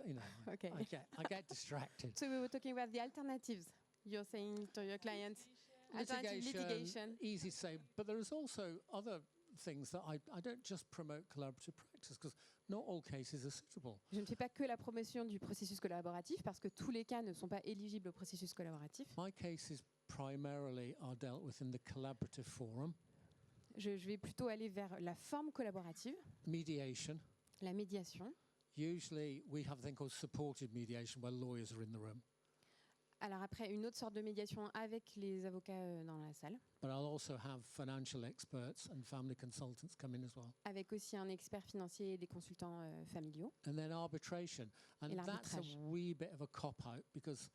You know, Okay. I get distracted. So we were talking about the alternatives. You're saying to your clients, alternative litigation. Easy to say, but there is also other things that I don't just promote collaborative practice, because not all cases are suitable. Je ne fais pas que la promotion du processus collaboratif parce que tous les cas ne sont pas éligibles au processus collaboratif. My cases primarily are dealt with in the collaborative forum, Je vais plutôt aller vers la forme collaborative, mediation. la médiation. Usually we have a thing called supported mediation where lawyers are in the room. Alors après, une autre sorte de médiation avec les avocats dans la salle, But I'll also have financial experts and family consultants come in as well. avec aussi un expert financier et des consultants familiaux. And then arbitration. And Et that's a l'arbitrage. wee bit of a cop-out, because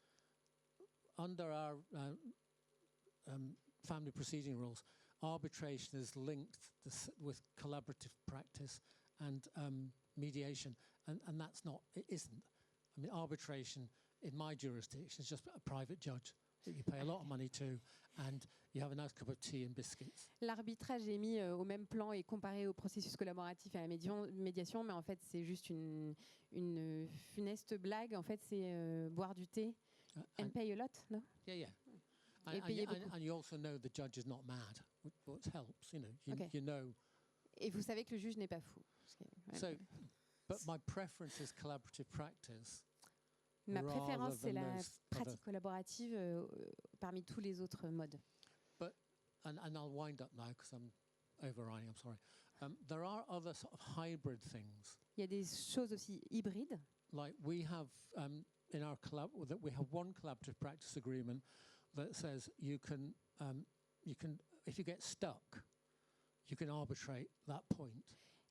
under our family proceeding rules, arbitration is linked with collaborative practice and mediation. And that's not, it isn't. I mean, arbitration in my jurisdiction is just a private judge that you pay a lot of money to, and you have a nice cup of tea and biscuits. L'arbitrage est mis au même plan et comparé au processus collaboratif et à la médiation, mais en fait, c'est juste une funeste blague. En fait, c'est boire du thé and pay a lot, no? Yeah. Et payer beaucoup. And you also know the judge is not mad, which helps, you know. Okay. You know. Et vous savez que le juge n'est pas fou. Parce que, So, but my preference is collaborative practice. ma rather préférence, c'est than la most pratique collaborative parmi tous les autres modes. And I'll wind up now because I'm overriding, I'm sorry. There are other sort of hybrid things. Il y a des choses aussi hybrides. like we have in our club, that we have one collaborative practice agreement that says you can, if you get stuck, you can arbitrate that point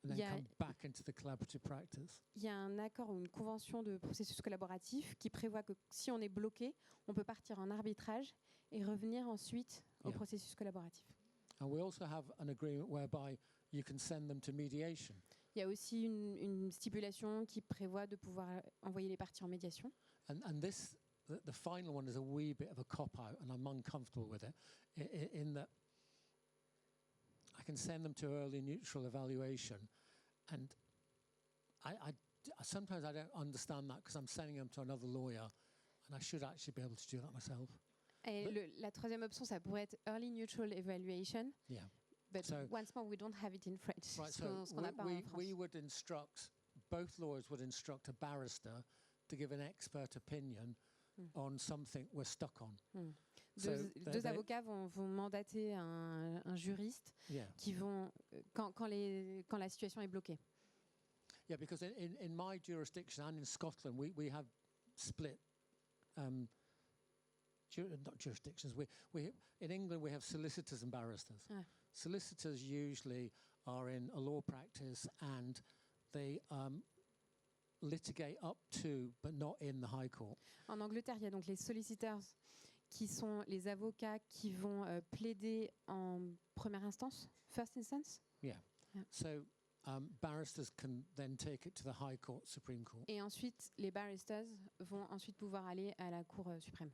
and then Yeah. come back into the collaborative practice. Il y a un accord ou une convention de processus collaboratif qui prévoit que si on est bloqué, on peut partir en arbitrage et revenir ensuite au Yeah. processus collaboratif. And we also have an agreement whereby you can send them to mediation. Il y a aussi une stipulation qui prévoit de pouvoir envoyer les parties en médiation. And this, the final one is a wee bit of a cop-out, and I'm uncomfortable with it, in that I can send them to early neutral evaluation, and sometimes I don't understand that because I'm sending them to another lawyer, and I should actually be able to do that myself. Et la troisième option, ça pourrait être Early Neutral Evaluation. Yeah. But So- once more, we don't have it in French. Right, ce qu'on n'a pas en we France. would instruct, both lawyers would instruct a barrister to give an expert opinion on something we're stuck on. So Deux avocats vont mandater un juriste Yeah. qui vont, quand la situation est bloquée. Yeah, because in my jurisdiction and in Scotland, we have split, not jurisdictions. In England, we have solicitors and barristers. Ah. Solicitors usually are in a law practice and they litigate up to, but not in the High Court. En Angleterre, il y a donc les solicitors qui sont les avocats qui vont plaider en première instance, first instance. So barristers can then take it to the High Court, Supreme Court. Et ensuite, les barristers vont ensuite pouvoir aller à la Cour suprême.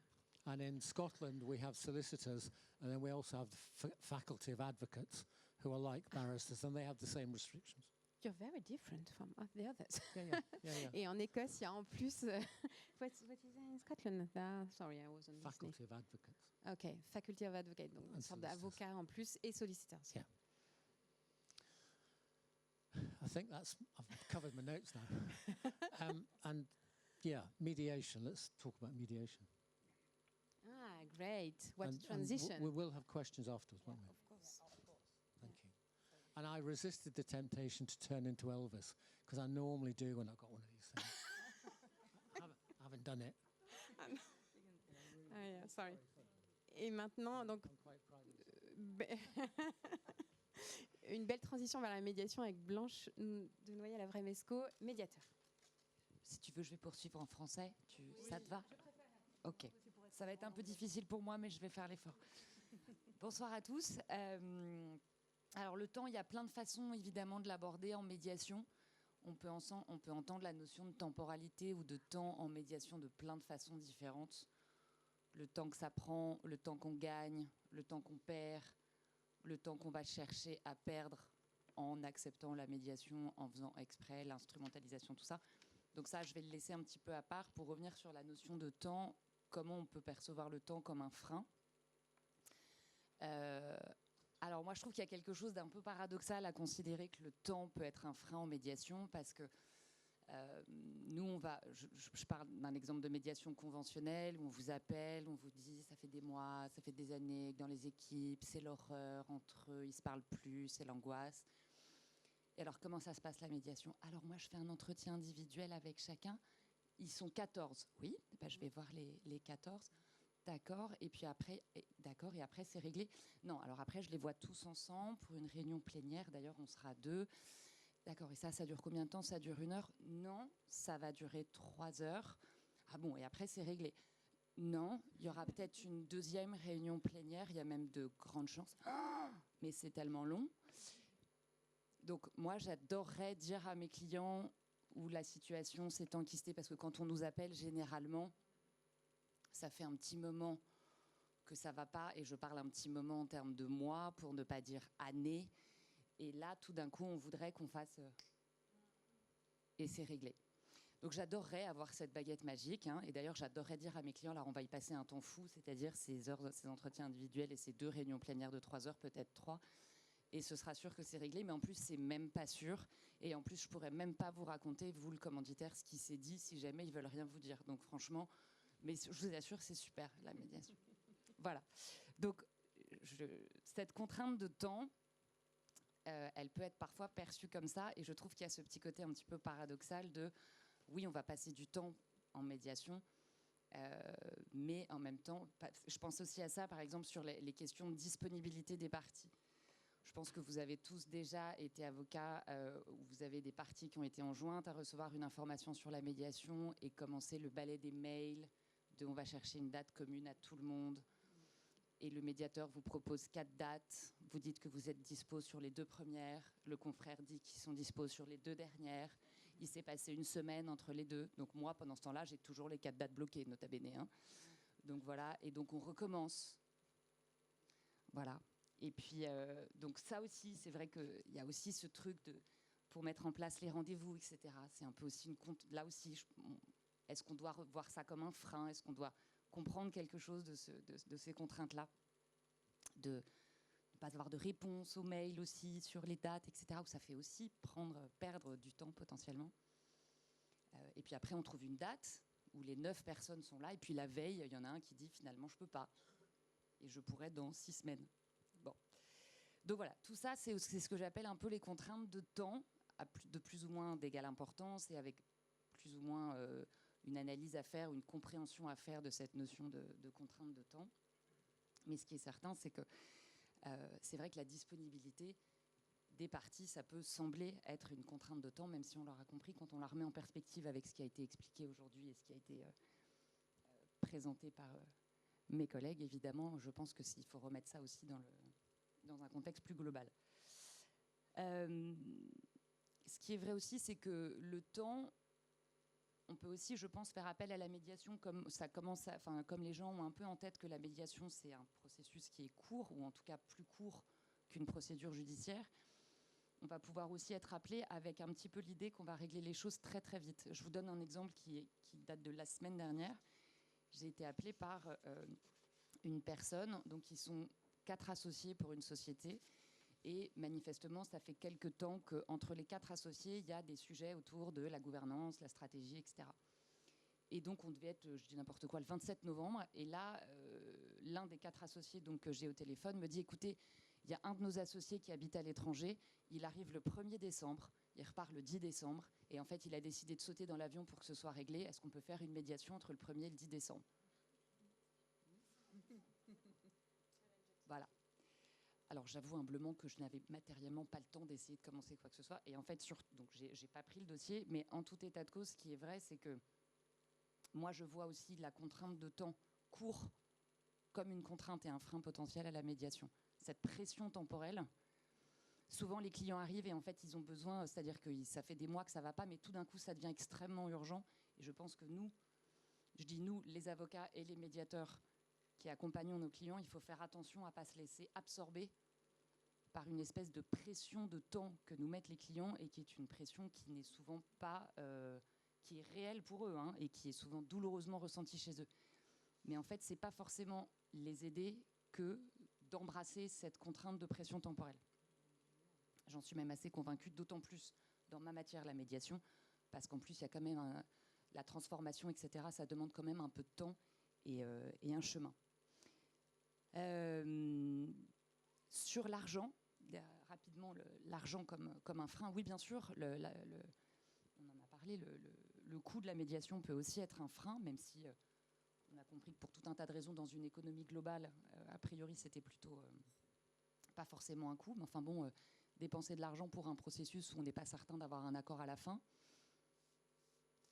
And in Scotland, we have solicitors, and then we also have the faculty of advocates who are like barristers, and they have the same restrictions. You're very different from the others. Yeah. Et en Écosse, il y a en plus... what is it in Scotland? Sorry, I wasn't listening. Faculty of advocates. OK, faculty of advocate, donc une And sorte solicitors. d'avocat en plus et solicitors. Yeah. I think I've covered my notes now. And yeah, mediation. Let's talk about mediation. Ah, great. What And transition. we will have questions afterwards, won't we? Of course. Thank you. And I resisted the temptation to turn into Elvis, because I normally do when I've got one of these things. I haven't done it. Ah, yeah, sorry. Et maintenant, donc, I'm quite proud of it. une belle transition vers la médiation avec Blanche de Noyer à la Vremesco, médiateur. Si tu veux, je vais poursuivre en français. Ça te va? Ok. Ça va être un peu difficile pour moi, mais je vais faire l'effort. Bonsoir à tous. Alors le temps, il y a plein de façons évidemment de l'aborder en médiation. On peut entendre la notion de temporalité ou de temps en médiation de plein de façons différentes. Le temps que ça prend, le temps qu'on gagne, le temps qu'on perd, le temps qu'on va chercher à perdre en acceptant la médiation, en faisant exprès, l'instrumentalisation, tout ça. Donc ça, je vais le laisser un petit peu à part pour revenir sur la notion de temps, comment on peut percevoir le temps comme un frein. Alors moi, je trouve qu'il y a quelque chose d'un peu paradoxal à considérer que le temps peut être un frein en médiation, parce que nous, je parle d'un exemple de médiation conventionnelle où on vous appelle, on vous dit ça fait des mois, ça fait des années que dans les équipes, c'est l'horreur entre eux, ils se parlent plus, c'est l'angoisse. Et alors comment ça se passe la médiation? Alors moi, je fais un entretien individuel avec chacun. Ils sont 14. Oui, ben, je vais voir les 14. D'accord, et puis après, d'accord, et après c'est réglé. Non, alors après je les vois tous ensemble pour une réunion plénière. D'ailleurs, on sera 2. D'accord, et ça dure combien de temps? Ça dure 1 heure? Non, ça va durer 3 heures. Ah bon, et après c'est réglé? Non, il y aura peut-être une 2e réunion plénière. Il y a même de grandes chances. Oh, mais c'est tellement long. Donc moi, j'adorerais dire à mes clients où la situation s'est enquistée, parce que quand on nous appelle, généralement, ça fait un petit moment que ça va pas, et je parle un petit moment en termes de mois, pour ne pas dire années. Et là, tout d'un coup, on voudrait qu'on fasse... et c'est réglé. Donc j'adorerais avoir cette baguette magique, hein, et d'ailleurs j'adorerais dire à mes clients, là on va y passer un temps fou, c'est-à-dire ces entretiens individuels et ces 2 réunions plénières de 3 heures, peut-être 3, et ce sera sûr que c'est réglé, mais en plus c'est même pas sûr, et en plus je pourrais même pas vous raconter, vous le commanditaire, ce qui s'est dit, si jamais ils veulent rien vous dire. Donc franchement, mais je vous assure, c'est super la médiation. Voilà. Donc cette contrainte de temps, elle peut être parfois perçue comme ça, et je trouve qu'il y a ce petit côté un petit peu paradoxal de oui, on va passer du temps en médiation, mais en même temps, je pense aussi à ça, par exemple, sur les questions de disponibilité des parties. Je pense que vous avez tous déjà été avocat, où vous avez des parties qui ont été enjointes à recevoir une information sur la médiation et commencer le balai des mails, on va chercher une date commune à tout le monde. Et le médiateur vous propose 4 dates, vous dites que vous êtes dispo sur les 2 premières, le confrère dit qu'ils sont dispo sur les 2 dernières, il s'est passé une semaine entre les 2, donc moi pendant ce temps-là j'ai toujours les 4 dates bloquées, nota bene, hein. Donc voilà, et donc on recommence. Voilà. Et puis donc ça aussi, c'est vrai qu'il y a aussi ce truc pour mettre en place les rendez-vous, etc. C'est un peu aussi là aussi, est-ce qu'on doit voir ça comme un frein? Est-ce qu'on doit comprendre quelque chose de ces contraintes-là, de ne pas avoir de réponse aux mails aussi sur les dates, etc., où ça fait aussi perdre du temps potentiellement. Et puis après, on trouve une date où les 9 personnes sont là, et puis la veille, il y en a un qui dit finalement, je ne peux pas. Et je pourrais dans 6 semaines. Bon. Donc voilà, tout ça, c'est ce que j'appelle un peu les contraintes de temps, de plus ou moins d'égale importance, et avec plus ou moins une analyse à faire, une compréhension à faire de cette notion de contrainte de temps. Mais ce qui est certain, c'est que c'est vrai que la disponibilité des parties, ça peut sembler être une contrainte de temps, même si on l'aura compris, quand on la remet en perspective avec ce qui a été expliqué aujourd'hui et ce qui a été présenté par mes collègues, évidemment, je pense que s'il faut remettre ça aussi dans un contexte plus global. Ce qui est vrai aussi, c'est que le temps, on peut aussi, je pense, faire appel à la médiation comme les gens ont un peu en tête que la médiation, c'est un processus qui est court, ou en tout cas plus court qu'une procédure judiciaire. On va pouvoir aussi être appelé avec un petit peu l'idée qu'on va régler les choses très très vite. Je vous donne un exemple qui date de la semaine dernière. J'ai été appelée par une personne, donc ils sont 4 associés pour une société. Et manifestement, ça fait quelques temps qu'entre les 4 associés, il y a des sujets autour de la gouvernance, la stratégie, etc. Et donc, on devait être, je dis n'importe quoi, le 27 novembre. Et là, l'un des 4 associés donc, que j'ai au téléphone me dit, écoutez, il y a un de nos associés qui habite à l'étranger. Il arrive le 1er décembre. Il repart le 10 décembre. Et en fait, il a décidé de sauter dans l'avion pour que ce soit réglé. Est-ce qu'on peut faire une médiation entre le 1er et le 10 décembre? Voilà. Alors j'avoue humblement que je n'avais matériellement pas le temps d'essayer de commencer quoi que ce soit. Et en fait, donc j'ai pas pris le dossier, mais en tout état de cause, ce qui est vrai, c'est que moi je vois aussi la contrainte de temps court comme une contrainte et un frein potentiel à la médiation. Cette pression temporelle, souvent les clients arrivent et en fait ils ont besoin, c'est-à-dire que ça fait des mois que ça va pas, mais tout d'un coup ça devient extrêmement urgent. Et je pense que nous, je dis nous, les avocats et les médiateurs qui accompagnons nos clients, il faut faire attention à ne pas se laisser absorber par une espèce de pression de temps que nous mettent les clients et qui est une pression qui n'est souvent pas, qui est réelle pour eux, hein, et qui est souvent douloureusement ressentie chez eux. Mais en fait, ce n'est pas forcément les aider que d'embrasser cette contrainte de pression temporelle. J'en suis même assez convaincue, d'autant plus dans ma matière, la médiation, parce qu'en plus, il y a quand même la transformation, etc. Ça demande quand même un peu de temps et un chemin. Sur l'argent, rapidement, l'argent comme un frein, oui bien sûr, on en a parlé, le coût de la médiation peut aussi être un frein, même si on a compris que pour tout un tas de raisons dans une économie globale, a priori c'était plutôt pas forcément un coût, mais enfin bon, dépenser de l'argent pour un processus où on n'est pas certain d'avoir un accord à la fin,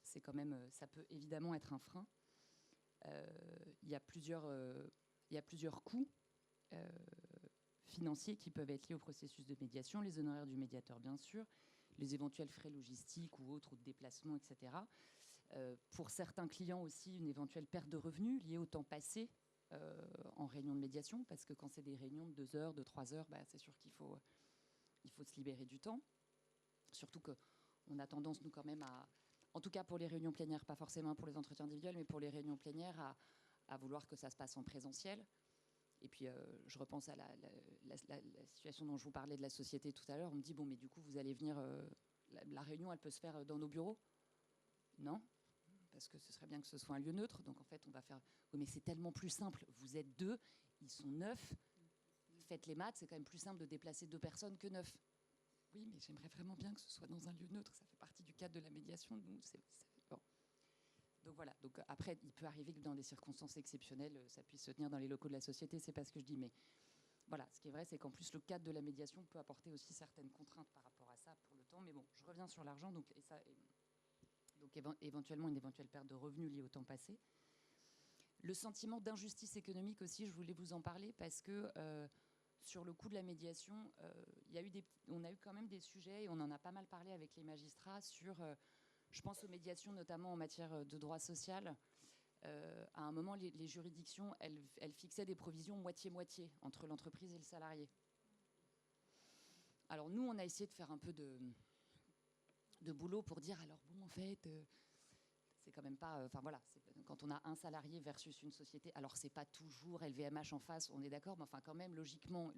c'est quand même, ça peut évidemment être un frein. Il y a plusieurs coûts financiers qui peuvent être liés au processus de médiation, les honoraires du médiateur bien sûr, les éventuels frais logistiques ou autres, ou de déplacement, etc. Pour certains clients aussi, une éventuelle perte de revenus liée au temps passé en réunion de médiation, parce que quand c'est des réunions de 2 heures, de 3 heures, c'est sûr qu'il faut se libérer du temps. Surtout qu'on a tendance, nous, quand même, en tout cas pour les réunions plénières, pas forcément pour les entretiens individuels, mais pour les réunions plénières, à vouloir que ça se passe en présentiel. Et puis, je repense à la situation dont je vous parlais de la société tout à l'heure. On me dit, bon, mais du coup, vous allez venir... la réunion, elle peut se faire dans nos bureaux? Non, parce que ce serait bien que ce soit un lieu neutre. Donc, en fait, on va faire... Oui, mais c'est tellement plus simple. Vous êtes 2, ils sont 9. Faites les maths, c'est quand même plus simple de déplacer 2 personnes que 9. Oui, mais j'aimerais vraiment bien que ce soit dans un lieu neutre. Ça fait partie du cadre de la médiation. Nous, bon. Donc voilà. Donc après, il peut arriver que dans des circonstances exceptionnelles, ça puisse se tenir dans les locaux de la société. C'est pas ce que je dis, mais voilà. Ce qui est vrai, c'est qu'en plus le cadre de la médiation peut apporter aussi certaines contraintes par rapport à ça pour le temps. Mais bon, je reviens sur l'argent. Donc éventuellement une éventuelle perte de revenus liée au temps passé. Le sentiment d'injustice économique aussi, je voulais vous en parler parce que sur le coût de la médiation, on a eu quand même des sujets et on en a pas mal parlé avec les magistrats sur, je pense aux médiations notamment en matière de droit social. À un moment, les juridictions, elles fixaient des provisions moitié-moitié entre l'entreprise et le salarié. Alors nous, on a essayé de faire un peu de boulot pour dire, alors bon, en fait... c'est quand même pas... Enfin voilà, quand on a un salarié versus une société, alors c'est pas toujours LVMH en face, on est d'accord, mais enfin quand même, logiquement,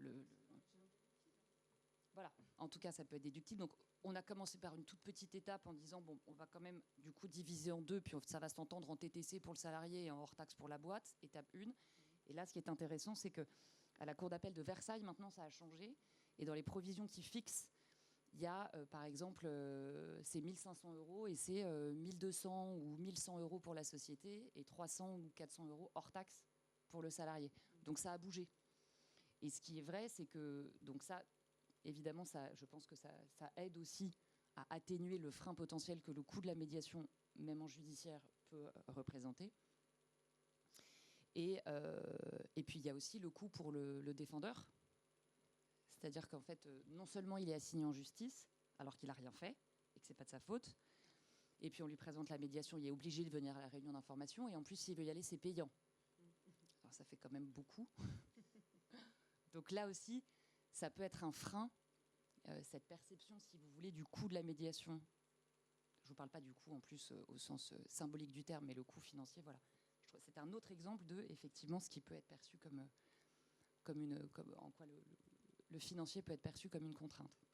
voilà, en tout cas, ça peut être déductible. Donc on a commencé par une toute petite étape en disant, bon, on va quand même du coup diviser en deux, puis ça va s'entendre en TTC pour le salarié et en hors-taxe pour la boîte, étape 1. Et là, ce qui est intéressant, c'est que à la Cour d'appel de Versailles, maintenant, ça a changé. Et dans les provisions qui fixent, il y a, par exemple, c'est 1 500 € et c'est 1 200 ou 1 100 € pour la société et 300 ou 400 € hors taxe pour le salarié. Donc ça a bougé. Et ce qui est vrai, c'est que, donc ça, évidemment, je pense que ça aide aussi à atténuer le frein potentiel que le coût de la médiation, même en judiciaire, peut représenter. Et puis il y a aussi le coût pour le défendeur. C'est-à-dire qu'en fait, non seulement il est assigné en justice, alors qu'il n'a rien fait, et que ce n'est pas de sa faute, et puis on lui présente la médiation, il est obligé de venir à la réunion d'information, et en plus, s'il veut y aller, c'est payant. Alors ça fait quand même beaucoup. Donc là aussi, ça peut être un frein, cette perception, si vous voulez, du coût de la médiation. Je ne vous parle pas du coût, en plus, au sens symbolique du terme, mais le coût financier, voilà. C'est un autre exemple de, effectivement, ce qui peut être perçu comme en quoi le financier peut être perçu comme une contrainte.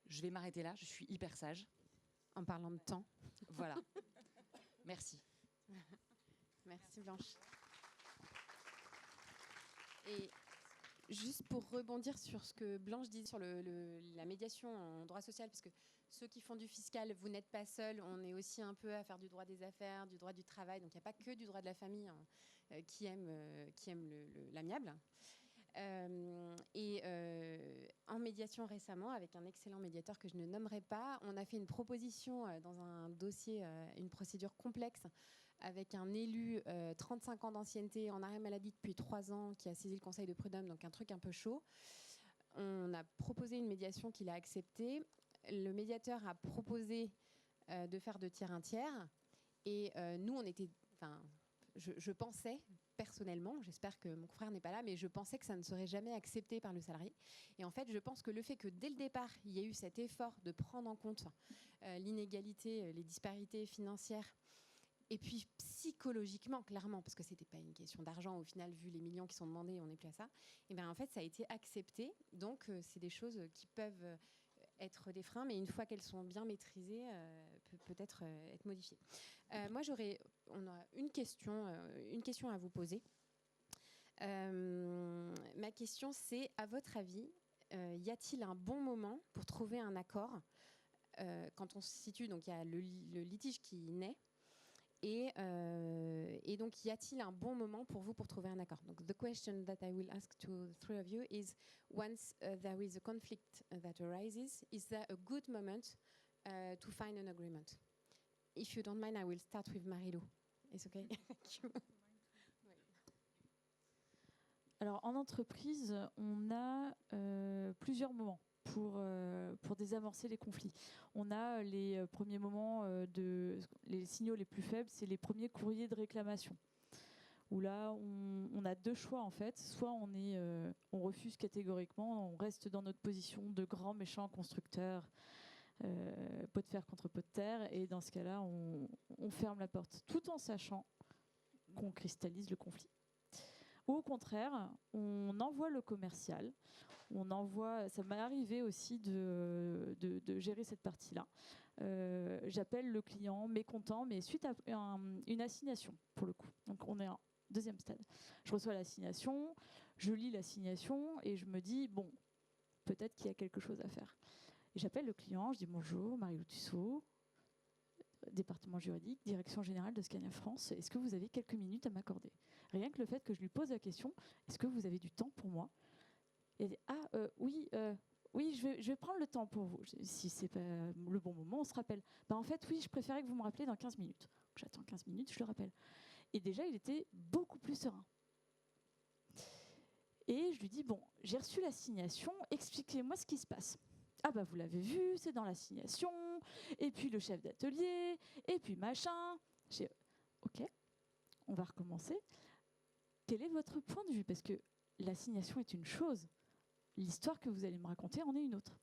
Je vais m'arrêter là, je suis hyper sage. En parlant de temps. Voilà. Merci. Merci Blanche. Et juste pour rebondir sur ce que Blanche dit sur la médiation en droit social, parce que ceux qui font du fiscal, vous n'êtes pas seuls, on est aussi un peu à faire du droit des affaires, du droit du travail, donc il n'y a pas que du droit de la famille qui aime l'amiable. En médiation récemment, avec un excellent médiateur que je ne nommerai pas, on a fait une proposition dans un dossier, une procédure complexe, avec un élu 35 ans d'ancienneté en arrêt maladie depuis 3 ans qui a saisi le conseil de prud'homme, donc un truc un peu chaud. On a proposé une médiation qu'il a acceptée. Le médiateur a proposé de faire 2 tiers, 1 tiers. Et nous, on était... Je pensais, personnellement, j'espère que mon frère n'est pas là, mais je pensais que ça ne serait jamais accepté par le salarié. Et en fait, je pense que le fait que dès le départ, il y ait eu cet effort de prendre en compte l'inégalité, les disparités financières, et puis psychologiquement, clairement, parce que ce n'était pas une question d'argent, au final, vu les millions qui sont demandés, on n'est plus à ça, et bien en fait, ça a été accepté. Donc, c'est des choses qui peuvent être des freins, mais une fois qu'elles sont bien maîtrisées, peut-être être modifiées. Moi, on a une question à vous poser. Ma question, c'est, à votre avis, y a-t-il un bon moment pour trouver un accord quand on se situe, donc il y a le litige qui naît, et donc y a-t-il un bon moment pour vous pour trouver un accord? Donc the question that I will ask to the three of you is, once there is a conflict that arises, is there a good moment to find an agreement? If you don't mind, I will start with Marilou. It's okay? Alors, en entreprise, on a plusieurs moments pour désamorcer les conflits. On a les premiers moments, les signaux les plus faibles, c'est les premiers courriers de réclamation, où là, on a 2 choix, en fait. Soit on refuse catégoriquement, on reste dans notre position de grand méchant constructeur, pot de fer contre pot de terre, et dans ce cas-là, on ferme la porte, tout en sachant qu'on cristallise le conflit. Ou au contraire, on envoie le commercial, ça m'est arrivé aussi de gérer cette partie-là. J'appelle le client mécontent, mais suite à une assignation, pour le coup. Donc on est en 2e stade. Je reçois l'assignation, je lis l'assignation et je me dis, bon, peut-être qu'il y a quelque chose à faire. Et j'appelle le client, je dis bonjour, Marie-Lou Tussaud. département juridique, direction générale de Scania France. Est-ce que vous avez quelques minutes à m'accorder ? Rien que le fait que je lui pose la question, est-ce que vous avez du temps pour moi ? Et elle dit, oui, je vais prendre le temps pour vous. Si c'est pas le bon moment, on se rappelle. En fait, oui, je préférais que vous me rappeliez dans 15 minutes. J'attends 15 minutes, je le rappelle. Et déjà, il était beaucoup plus serein. Et je lui dis, bon, j'ai reçu l'assignation, expliquez-moi ce qui se passe. Ah vous l'avez vu, c'est dans l'assignation, et puis le chef d'atelier, et puis machin. J'ai, ok, on va recommencer. Quel est votre point de vue ? Parce que l'assignation est une chose, l'histoire que vous allez me raconter en est une autre.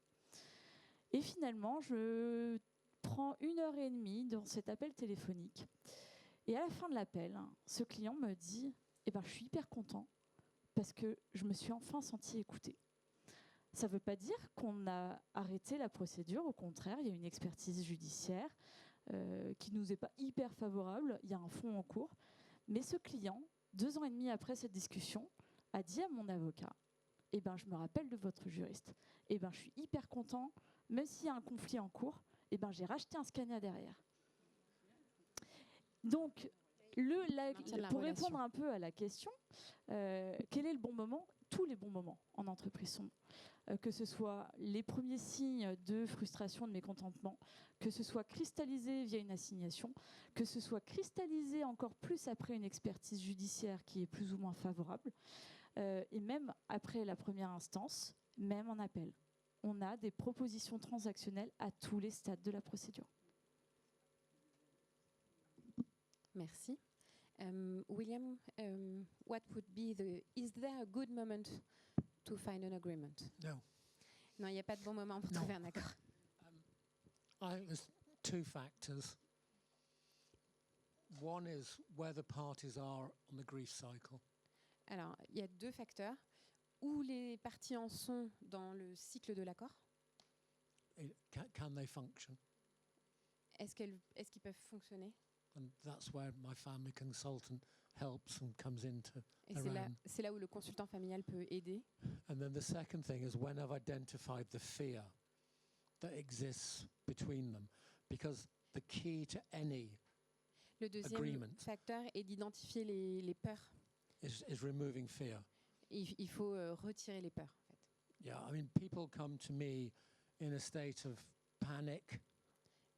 Et finalement, je prends 1h30 dans cet appel téléphonique. Et à la fin de l'appel, ce client me dit, je suis hyper content parce que je me suis enfin senti écoutée. Ça ne veut pas dire qu'on a arrêté la procédure, au contraire, il y a une expertise judiciaire qui ne nous est pas hyper favorable, il y a un fond en cours. Mais ce client, 2 ans et demi après cette discussion, a dit à mon avocat, je me rappelle de votre juriste, je suis hyper content, même s'il y a un conflit en cours, j'ai racheté un Scania derrière. Donc, pour répondre un peu à la question, quel est le bon moment ? Tous les bons moments en entreprise sont que ce soit les premiers signes de frustration, de mécontentement, que ce soit cristallisé via une assignation, que ce soit cristallisé encore plus après une expertise judiciaire qui est plus ou moins favorable, et même après la première instance, même en appel. On a des propositions transactionnelles à tous les stades de la procédure. Merci. William, what would be is there a good moment to find an agreement? No. Non, il n'y a pas de bon moment pour trouver un accord. There's 2 factors. One is where the parties are on the grief cycle. Alors, il y a 2 facteurs. Où les parties en sont dans le cycle de l'accord. Can they function? Est-ce qu'ils peuvent fonctionner? And that's where my family consultant helps and comes into Et around. c'est là où le consultant familial peut aider. And then the second thing is when I've identified the fear that exists between them, because the key to any Le deuxième agreement facteur est d'identifier les peurs. is removing fear. Il faut retirer les peurs. En fait. Yeah, I mean, people come to me in a state of panic.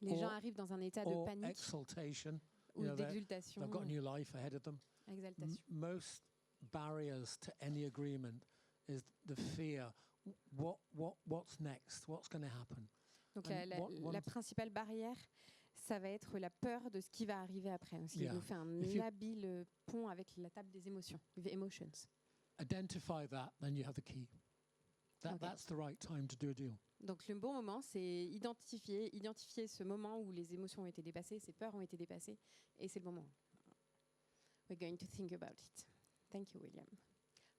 Les gens arrivent dans un état de panique exaltation, ou d'exultation. They've got a new life ahead of them. Exaltation. Most barriers to any agreement is the fear. What's next? What's going to happen? Donc la principale barrière, ça va être la peur de ce qui va arriver après. Ce qui nous fait un habile pont avec la table des émotions, the emotions. Identify that, then you have the key. That's the right time to do a deal. Donc le bon moment, c'est identifier ce moment où les émotions ont été dépassées, ces peurs ont été dépassées, et c'est le bon moment. We're going to think about it. Thank you, William.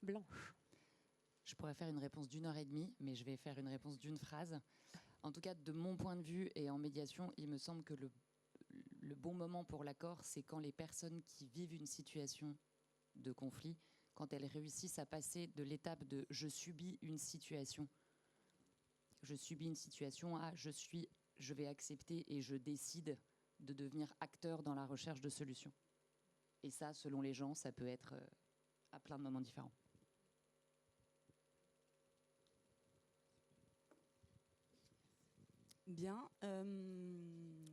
Blanche. Je pourrais faire une réponse d'1h30, mais je vais faire une réponse d'une phrase. En tout cas, de mon point de vue et en médiation, il me semble que le bon moment pour l'accord, c'est quand les personnes qui vivent une situation de conflit, quand elles réussissent à passer de l'étape de « je subis une situation » à « je vais accepter et je décide de devenir acteur dans la recherche de solutions ». Et ça, selon les gens, ça peut être à plein de moments différents. Bien.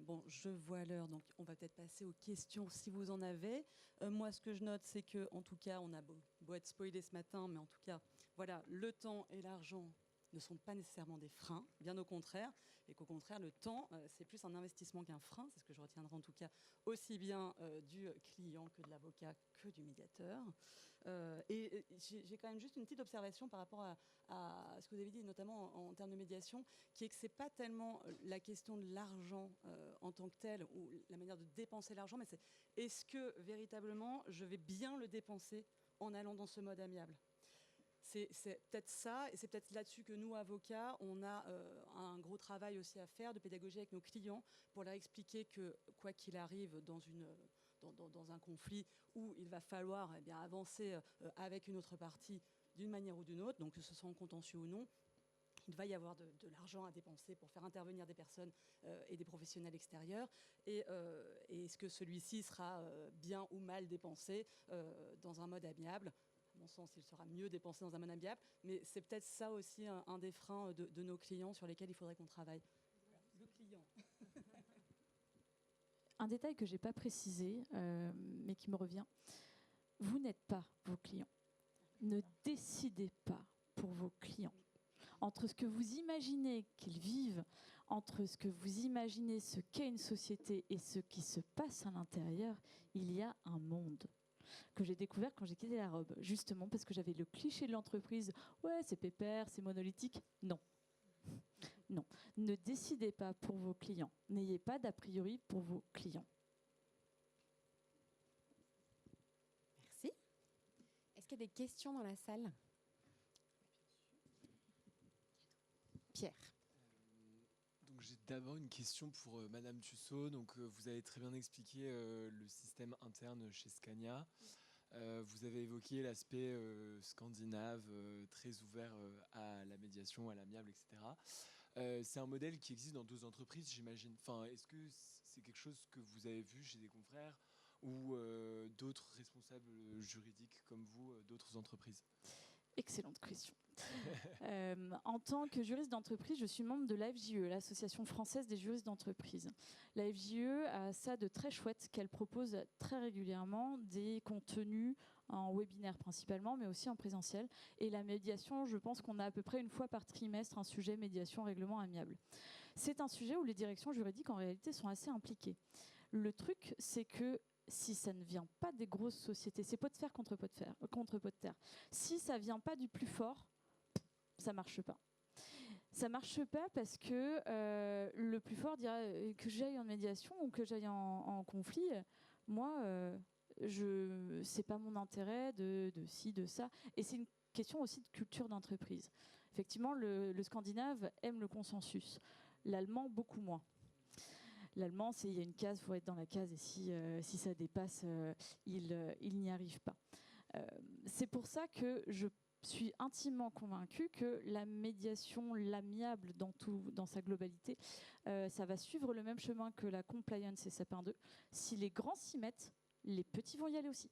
Bon, je vois l'heure, donc on va peut-être passer aux questions si vous en avez. Moi, ce que je note, c'est que, en tout cas, on a beau être spoilé ce matin, mais en tout cas, voilà, le temps et l'argent ne sont pas nécessairement des freins, bien au contraire, et qu'au contraire, le temps, c'est plus un investissement qu'un frein, c'est ce que je retiendrai en tout cas aussi bien du client que de l'avocat que du médiateur. Et j'ai quand même juste une petite observation par rapport à ce que vous avez dit, notamment en termes de médiation, qui est que c'est pas tellement la question de l'argent en tant que tel, ou la manière de dépenser l'argent, mais c'est est-ce que véritablement je vais bien le dépenser en allant dans ce mode amiable ? C'est peut-être ça, et c'est peut-être là-dessus que nous, avocats, on a un gros travail aussi à faire de pédagogie avec nos clients pour leur expliquer que, quoi qu'il arrive dans un conflit où il va falloir avancer avec une autre partie d'une manière ou d'une autre, donc que ce soit en contentieux ou non, il va y avoir de l'argent à dépenser pour faire intervenir des personnes et des professionnels extérieurs. Et est-ce que celui-ci sera bien ou mal dépensé dans un mode amiable ? À mon sens, il sera mieux dépensé dans un mode amiable. Mais c'est peut-être ça aussi un des freins de nos clients sur lesquels il faudrait qu'on travaille. Le client. Un détail que je n'ai pas précisé, mais qui me revient. Vous n'êtes pas vos clients. Ne décidez pas pour vos clients. Entre ce que vous imaginez qu'ils vivent, entre ce que vous imaginez ce qu'est une société et ce qui se passe à l'intérieur, il y a un monde que j'ai découvert quand j'ai quitté la robe, justement parce que j'avais le cliché de l'entreprise. Ouais, c'est pépère, c'est monolithique. Non. Non. Ne décidez pas pour vos clients. N'ayez pas d'a priori pour vos clients. Merci. Est-ce qu'il y a des questions dans la salle ? Pierre. Donc j'ai d'abord une question pour Madame Tussaud. Donc vous avez très bien expliqué le système interne chez Scania. Vous avez évoqué l'aspect scandinave, très ouvert à la médiation, à l'amiable, etc. C'est un modèle qui existe dans d'autres entreprises, j'imagine. Enfin, est-ce que c'est quelque chose que vous avez vu chez des confrères ou d'autres responsables juridiques comme vous, d'autres entreprises ? Excellente question. En tant que juriste d'entreprise, je suis membre de l'AFJE, l'Association française des juristes d'entreprise. L'AFJE a ça de très chouette qu'elle propose très régulièrement des contenus en webinaire principalement, mais aussi en présentiel. Et la médiation, je pense qu'on a à peu près une fois par trimestre un sujet médiation règlement amiable. C'est un sujet où les directions juridiques en réalité sont assez impliquées. Le truc, c'est que si ça ne vient pas des grosses sociétés, c'est pot de fer contre pot de terre. Si ça ne vient pas du plus fort, ça ne marche pas. Ça ne marche pas parce que le plus fort dira que j'aille en médiation ou que j'aille en conflit. Moi, c'est pas mon intérêt de ci, de ça. Et c'est une question aussi de culture d'entreprise. Effectivement, le Scandinave aime le consensus. L'Allemand, beaucoup moins. L'Allemand, il y a une case, il faut être dans la case, et si ça dépasse, il n'y arrive pas. C'est pour ça que je suis intimement convaincue que la médiation, l'amiable dans sa globalité, ça va suivre le même chemin que la compliance et Sapin 2. Si les grands s'y mettent, les petits vont y aller aussi.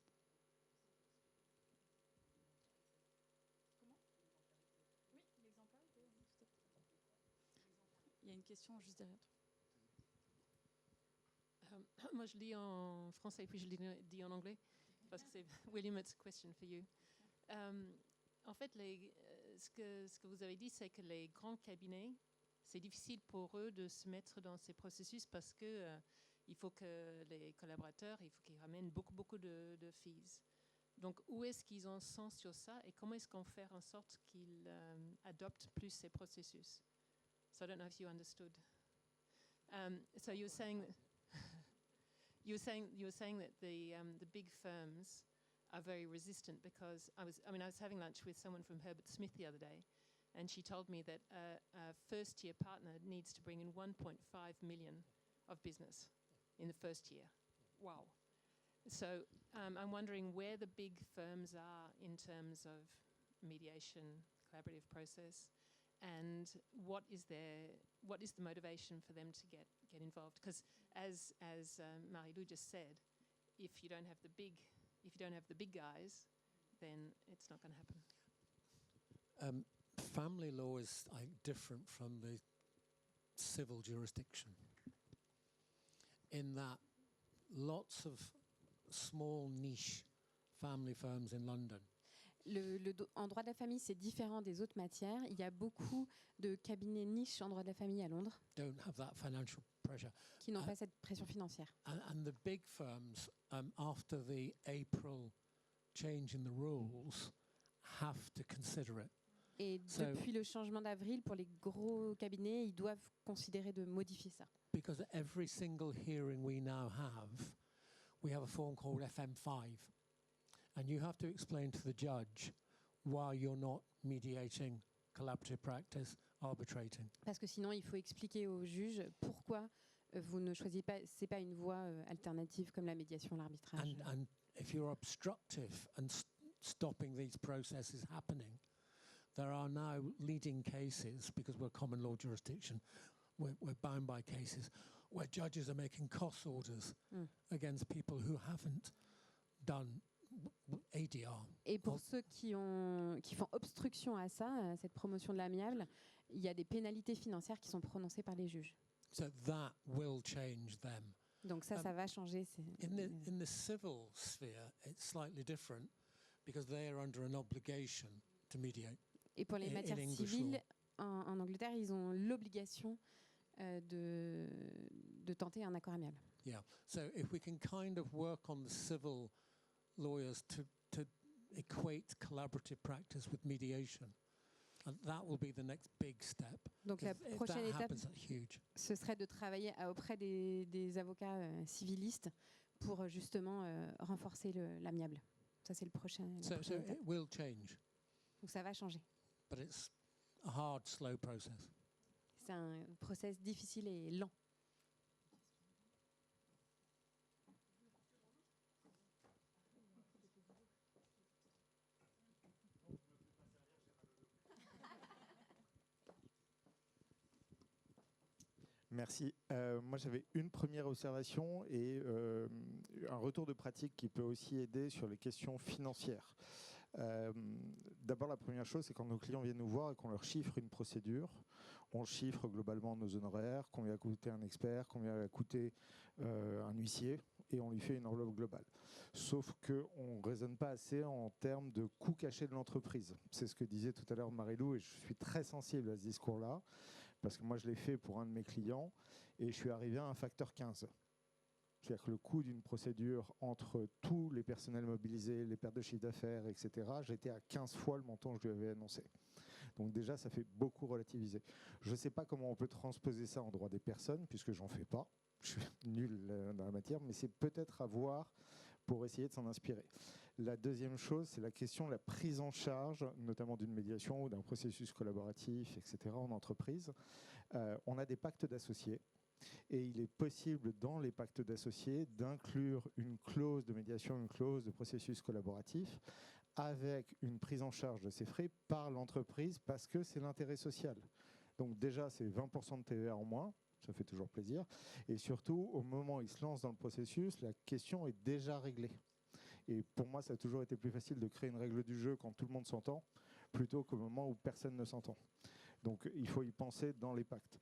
Il y a une question juste derrière toi. Moi, je lis en français, puis je dis en anglais, parce que c'est William, it's a question for you. En fait, ce que vous avez dit, c'est que les grands cabinets, c'est difficile pour eux de se mettre dans ces processus parce que il faut que les collaborateurs, il faut qu'ils ramènent beaucoup de fees. Donc, où est-ce qu'ils en sont sur ça et comment est-ce qu'on fait en sorte qu'ils adoptent plus ces processus? So I don't know if you understood. So you're saying that you're saying that the big firms are very resistant because I was having lunch with someone from Herbert Smith the other day, and she told me that a first-year partner needs to bring in 1.5 million of business in the first year. Wow. So I'm wondering where the big firms are in terms of mediation, collaborative process, and what is the motivation for them to get involved? Because as Marie-Lou just said, if you don't have the big guys, then it's not going to happen. Family law is different from the civil jurisdiction in that lots of small niche family firms in London. En droit de la famille, c'est différent des autres matières. Il y a beaucoup de cabinets niches en droit de la famille à Londres Don't have that financial pressure. qui n'ont pas cette pression financière. And the big firms, after the April change in the rules, have to consider it. Et depuis le changement d'avril, pour les gros cabinets, ils doivent considérer de modifier ça. Because every single hearing we now have, we have a form called FM5. And you have to explain to the judge why you're not mediating, collaborative practice, arbitrating. Parce que sinon, il faut expliquer au juge pourquoi vous ne choisissez pas, c'est pas une voie alternative comme la médiation, l'arbitrage. And if you're obstructive and stopping these processes happening, there are now leading cases, because we're a common law jurisdiction, we're bound by cases, where judges are making cost orders against people who haven't done ADR. Et pour ceux qui font obstruction à ça, à cette promotion de l'amiable, il y a des pénalités financières qui sont prononcées par les juges. So that will change them. Donc ça va changer. In the civil sphere, it's slightly different because they are under an obligation to mediate. Et pour les matières civiles, en Angleterre, ils ont l'obligation de tenter un accord amiable. Yeah. So if we can kind of work on the civil lawyers to equate collaborative practice with mediation, and that will be the next big step. Donc la If prochaine that étape, happens, that's huge. ce serait de travailler auprès des avocats civilistes pour justement renforcer l'amiable. Ça, c'est la prochaine So étape. it will change, Donc ça va changer. but it's a hard, slow process. C'est un process difficile et lent. Merci. Moi, j'avais une première observation et un retour de pratique qui peut aussi aider sur les questions financières. D'abord, la première chose, c'est quand nos clients viennent nous voir et qu'on leur chiffre une procédure, on chiffre globalement nos honoraires, combien a coûté un expert, combien a coûté un huissier, et on lui fait une enveloppe globale. Sauf qu'on ne raisonne pas assez en termes de coûts cachés de l'entreprise. C'est ce que disait tout à l'heure Marie-Lou, et je suis très sensible à ce discours-là, parce que moi, je l'ai fait pour un de mes clients, et je suis arrivé à un facteur 15. C'est-à-dire que le coût d'une procédure entre tous les personnels mobilisés, les pertes de chiffre d'affaires, etc., j'étais à 15 fois le montant que je lui avais annoncé. Donc déjà, ça fait beaucoup relativiser. Je ne sais pas comment on peut transposer ça en droit des personnes, puisque j'en fais pas. Je suis nul dans la matière, mais c'est peut-être à voir pour essayer de s'en inspirer. La deuxième chose, c'est la question de la prise en charge, notamment d'une médiation ou d'un processus collaboratif, etc., en entreprise. On a des pactes d'associés. Et il est possible dans les pactes d'associés d'inclure une clause de médiation, une clause de processus collaboratif avec une prise en charge de ces frais par l'entreprise parce que c'est l'intérêt social. Donc déjà, c'est 20% de TVA en moins, ça fait toujours plaisir. Et surtout, au moment où il se lance dans le processus, la question est déjà réglée. Et pour moi, ça a toujours été plus facile de créer une règle du jeu quand tout le monde s'entend plutôt qu'au moment où personne ne s'entend. Donc il faut y penser dans les pactes.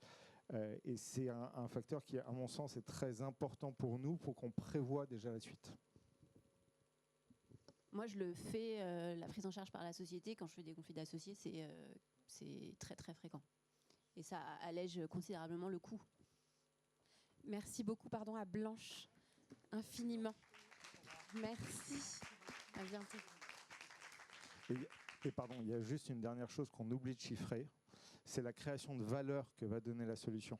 Et c'est un facteur qui, à mon sens, est très important pour nous, pour qu'on prévoie déjà la suite. Moi, je le fais, la prise en charge par la société, quand je fais des conflits d'associés, c'est très très fréquent. Et ça allège considérablement le coût. Merci beaucoup, pardon, à Blanche, infiniment. Merci. À bientôt. Et pardon, il y a juste une dernière chose qu'on oublie de chiffrer. C'est la création de valeur que va donner la solution.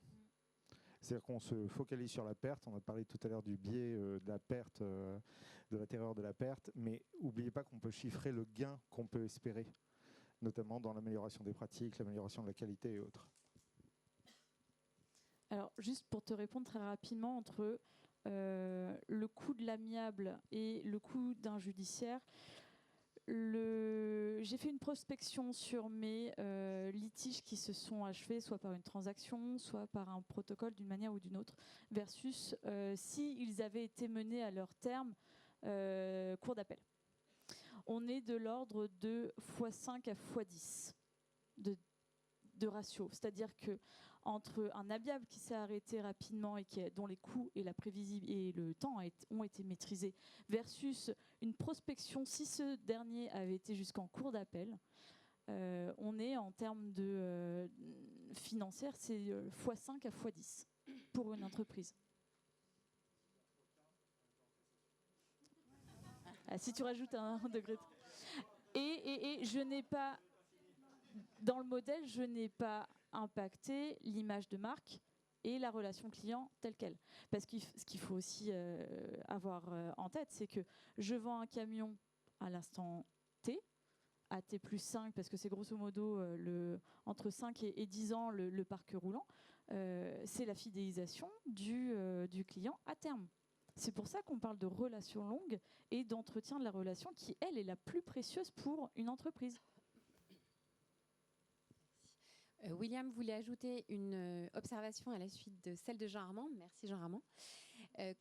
C'est-à-dire qu'on se focalise sur la perte. On a parlé tout à l'heure du biais de la perte, de la terreur de la perte. Mais n'oubliez pas qu'on peut chiffrer le gain qu'on peut espérer, notamment dans l'amélioration des pratiques, l'amélioration de la qualité et autres. Alors, juste pour te répondre très rapidement, entre le coût de l'amiable et le coût d'un judiciaire, j'ai fait une prospection sur mes litiges qui se sont achevés soit par une transaction, soit par un protocole d'une manière ou d'une autre, versus s'ils avaient été menés à leur terme cour d'appel. On est de l'ordre de x5 à x10 de ratio. C'est-à-dire que entre un amiable qui s'est arrêté rapidement et dont les coûts et la prévisibilité et le temps ont été maîtrisés versus une prospection, si ce dernier avait été jusqu'en cour d'appel, on est en termes de financière, c'est x5 à x10 pour une entreprise. Ah, si tu rajoutes un degré. Et je n'ai pas, dans le modèle, je n'ai pas impacter l'image de marque et la relation client telle qu'elle. Parce que ce qu'il faut aussi avoir en tête, c'est que je vends un camion à l'instant T, à T plus 5, parce que c'est grosso modo entre 5 et 10 ans le parc roulant, c'est la fidélisation du client à terme. C'est pour ça qu'on parle de relation longue et d'entretien de la relation qui, elle, est la plus précieuse pour une entreprise. William voulait ajouter une observation à la suite de celle de Jean Armand. Merci Jean Armand.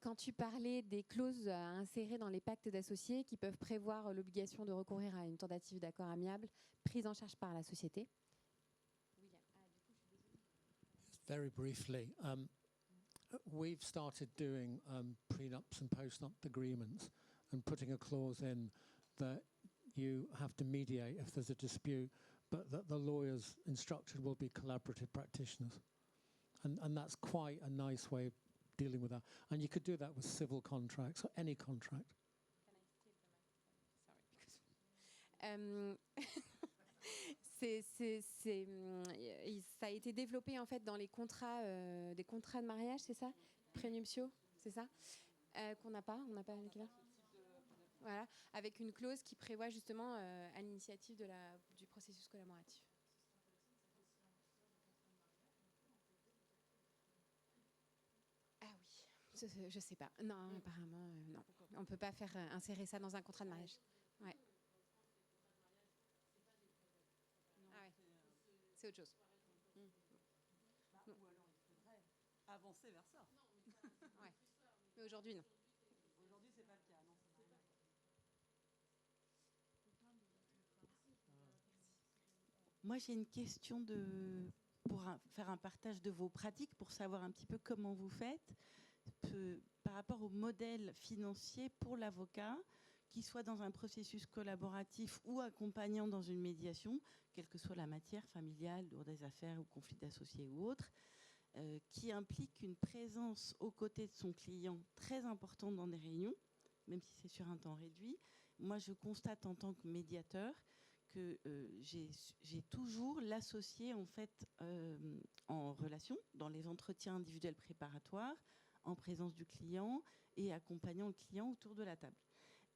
Quand tu parlais des clauses à insérer dans les pactes d'associés qui peuvent prévoir l'obligation de recourir à une tentative d'accord amiable prise en charge par la société. Very briefly, we've started doing prenups and post-nup agreements and putting a clause in that you have to mediate if there's a dispute, but that the lawyers instructed will be collaborative practitioners. And that's quite a nice way of dealing with that. And you could do that with civil contracts or any contract. Ça a été développé en fait dans les contrats, des contrats de mariage, c'est ça, prénuptiaux, c'est ça, qu'on n'a pas, on n'a pas l'équivalent. Voilà, avec une clause qui prévoit justement à l'initiative du processus collaboratif. Ah oui, je sais pas. Non, apparemment, non. On ne peut pas faire insérer ça dans un contrat de mariage. Ouais. C'est autre chose. Ou alors il faudrait avancer vers ça. Ouais. Mais aujourd'hui, non. Aujourd'hui, c'est pas le cas. Non, Moi, j'ai une question pour faire un partage de vos pratiques, pour savoir un petit peu comment vous faites par rapport au modèle financier pour l'avocat, qu'il soit dans un processus collaboratif ou accompagnant dans une médiation, quelle que soit la matière, familiale, droit des affaires ou conflit d'associés ou autre, qui implique une présence aux côtés de son client très importante dans des réunions, même si c'est sur un temps réduit. Moi, je constate en tant que médiateur que j'ai toujours l'associé en fait en relation dans les entretiens individuels préparatoires, en présence du client et accompagnant le client autour de la table.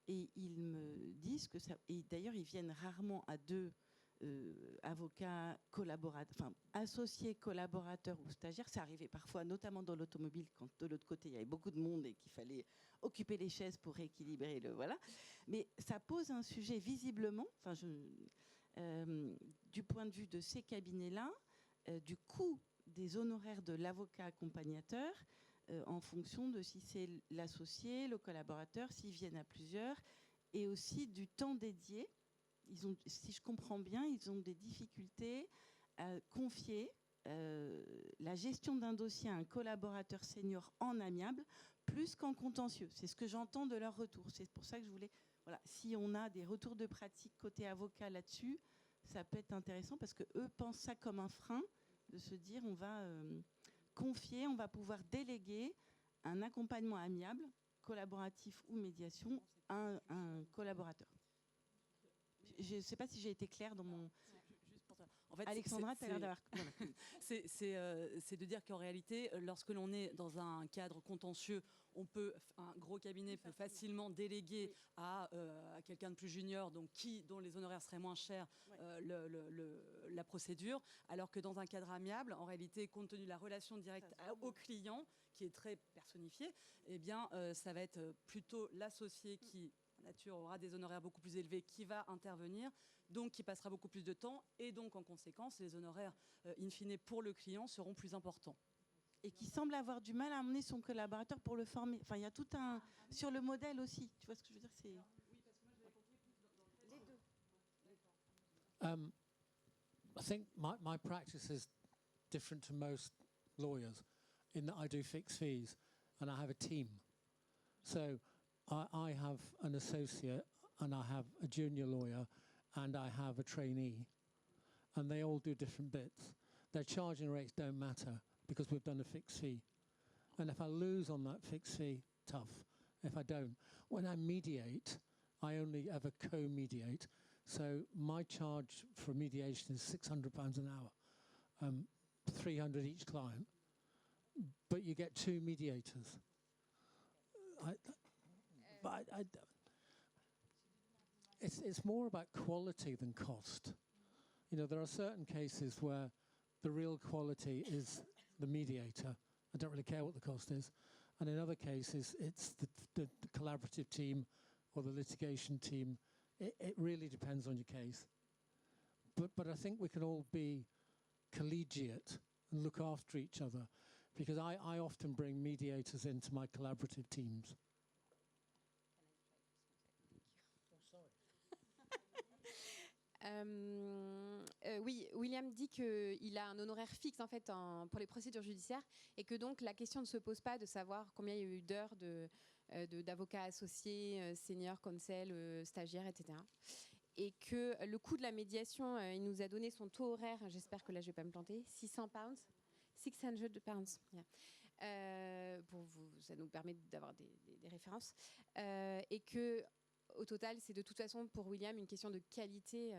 Et ils me disent que ça. Et d'ailleurs, ils viennent rarement à deux avocats collaborateurs, enfin associés, collaborateurs ou stagiaires. Ça arrivait parfois, notamment dans l'automobile, quand de l'autre côté il y avait beaucoup de monde et qu'il fallait occuper les chaises pour rééquilibrer le voilà. Mais ça pose un sujet visiblement, enfin du point de vue de ces cabinets-là, du coût des honoraires de l'avocat accompagnateur. En fonction de si c'est l'associé, le collaborateur, s'ils viennent à plusieurs, et aussi du temps dédié. Si je comprends bien, ils ont des difficultés à confier la gestion d'un dossier à un collaborateur senior en amiable, plus qu'en contentieux. C'est ce que j'entends de leur retour. C'est pour ça que je voulais... Voilà, si on a des retours de pratique côté avocat là-dessus, ça peut être intéressant, parce qu'eux pensent ça comme un frein, de se dire on va... confier, on va pouvoir déléguer un accompagnement amiable, collaboratif ou médiation à un collaborateur. Je ne sais pas si j'ai été claire dans mon... En fait, Alexandra, tu as l'air d'avoir... Voilà. C'est de dire qu'en réalité, lorsque l'on est dans un cadre contentieux, un gros cabinet peut facilement déléguer à quelqu'un de plus junior, donc dont les honoraires seraient moins chers, la procédure, alors que dans un cadre amiable, en réalité, compte tenu de la relation directe au client, qui est très personnifiée, eh bien, ça va être plutôt l'associé qui, en nature, aura des honoraires beaucoup plus élevés, qui va intervenir, donc qui passera beaucoup plus de temps, et donc, en conséquence, les honoraires, in fine, pour le client seront plus importants. Et qui semble avoir du mal à amener son collaborateur pour le former. Enfin, il y a tout un... Sur le modèle aussi, tu vois ce que je veux dire, c'est... Les deux. I think my practice is different to most lawyers in that I do fixed fees and I have a team. So I have an associate and I have a junior lawyer and I have a trainee, and they all do different bits. Their charging rates don't matter because we've done a fixed fee. And if I lose on that fixed fee, tough. If I don't. When I mediate, I only ever co-mediate. So my charge for mediation is £600 an hour, 300 each client. But you get two mediators. It's more about quality than cost. You know, there are certain cases where the real quality is the mediator. I don't really care what the cost is. And in other cases, it's the collaborative team or the litigation team. It really depends on your case. But I think we can all be collegiate and look after each other, because I often bring mediators into my collaborative teams. Oui, William dit qu'il a un honoraire fixe en fait pour les procédures judiciaires et que donc la question ne se pose pas de savoir combien il y a eu d'heures d'avocats associés, seniors, counsel, stagiaires, etc. Et que le coût de la médiation, il nous a donné son taux horaire, j'espère que là je ne vais pas me planter, 600 pounds. 600 pounds. Yeah. Ça nous permet d'avoir des références. Et que au total, c'est de toute façon pour William une question de qualité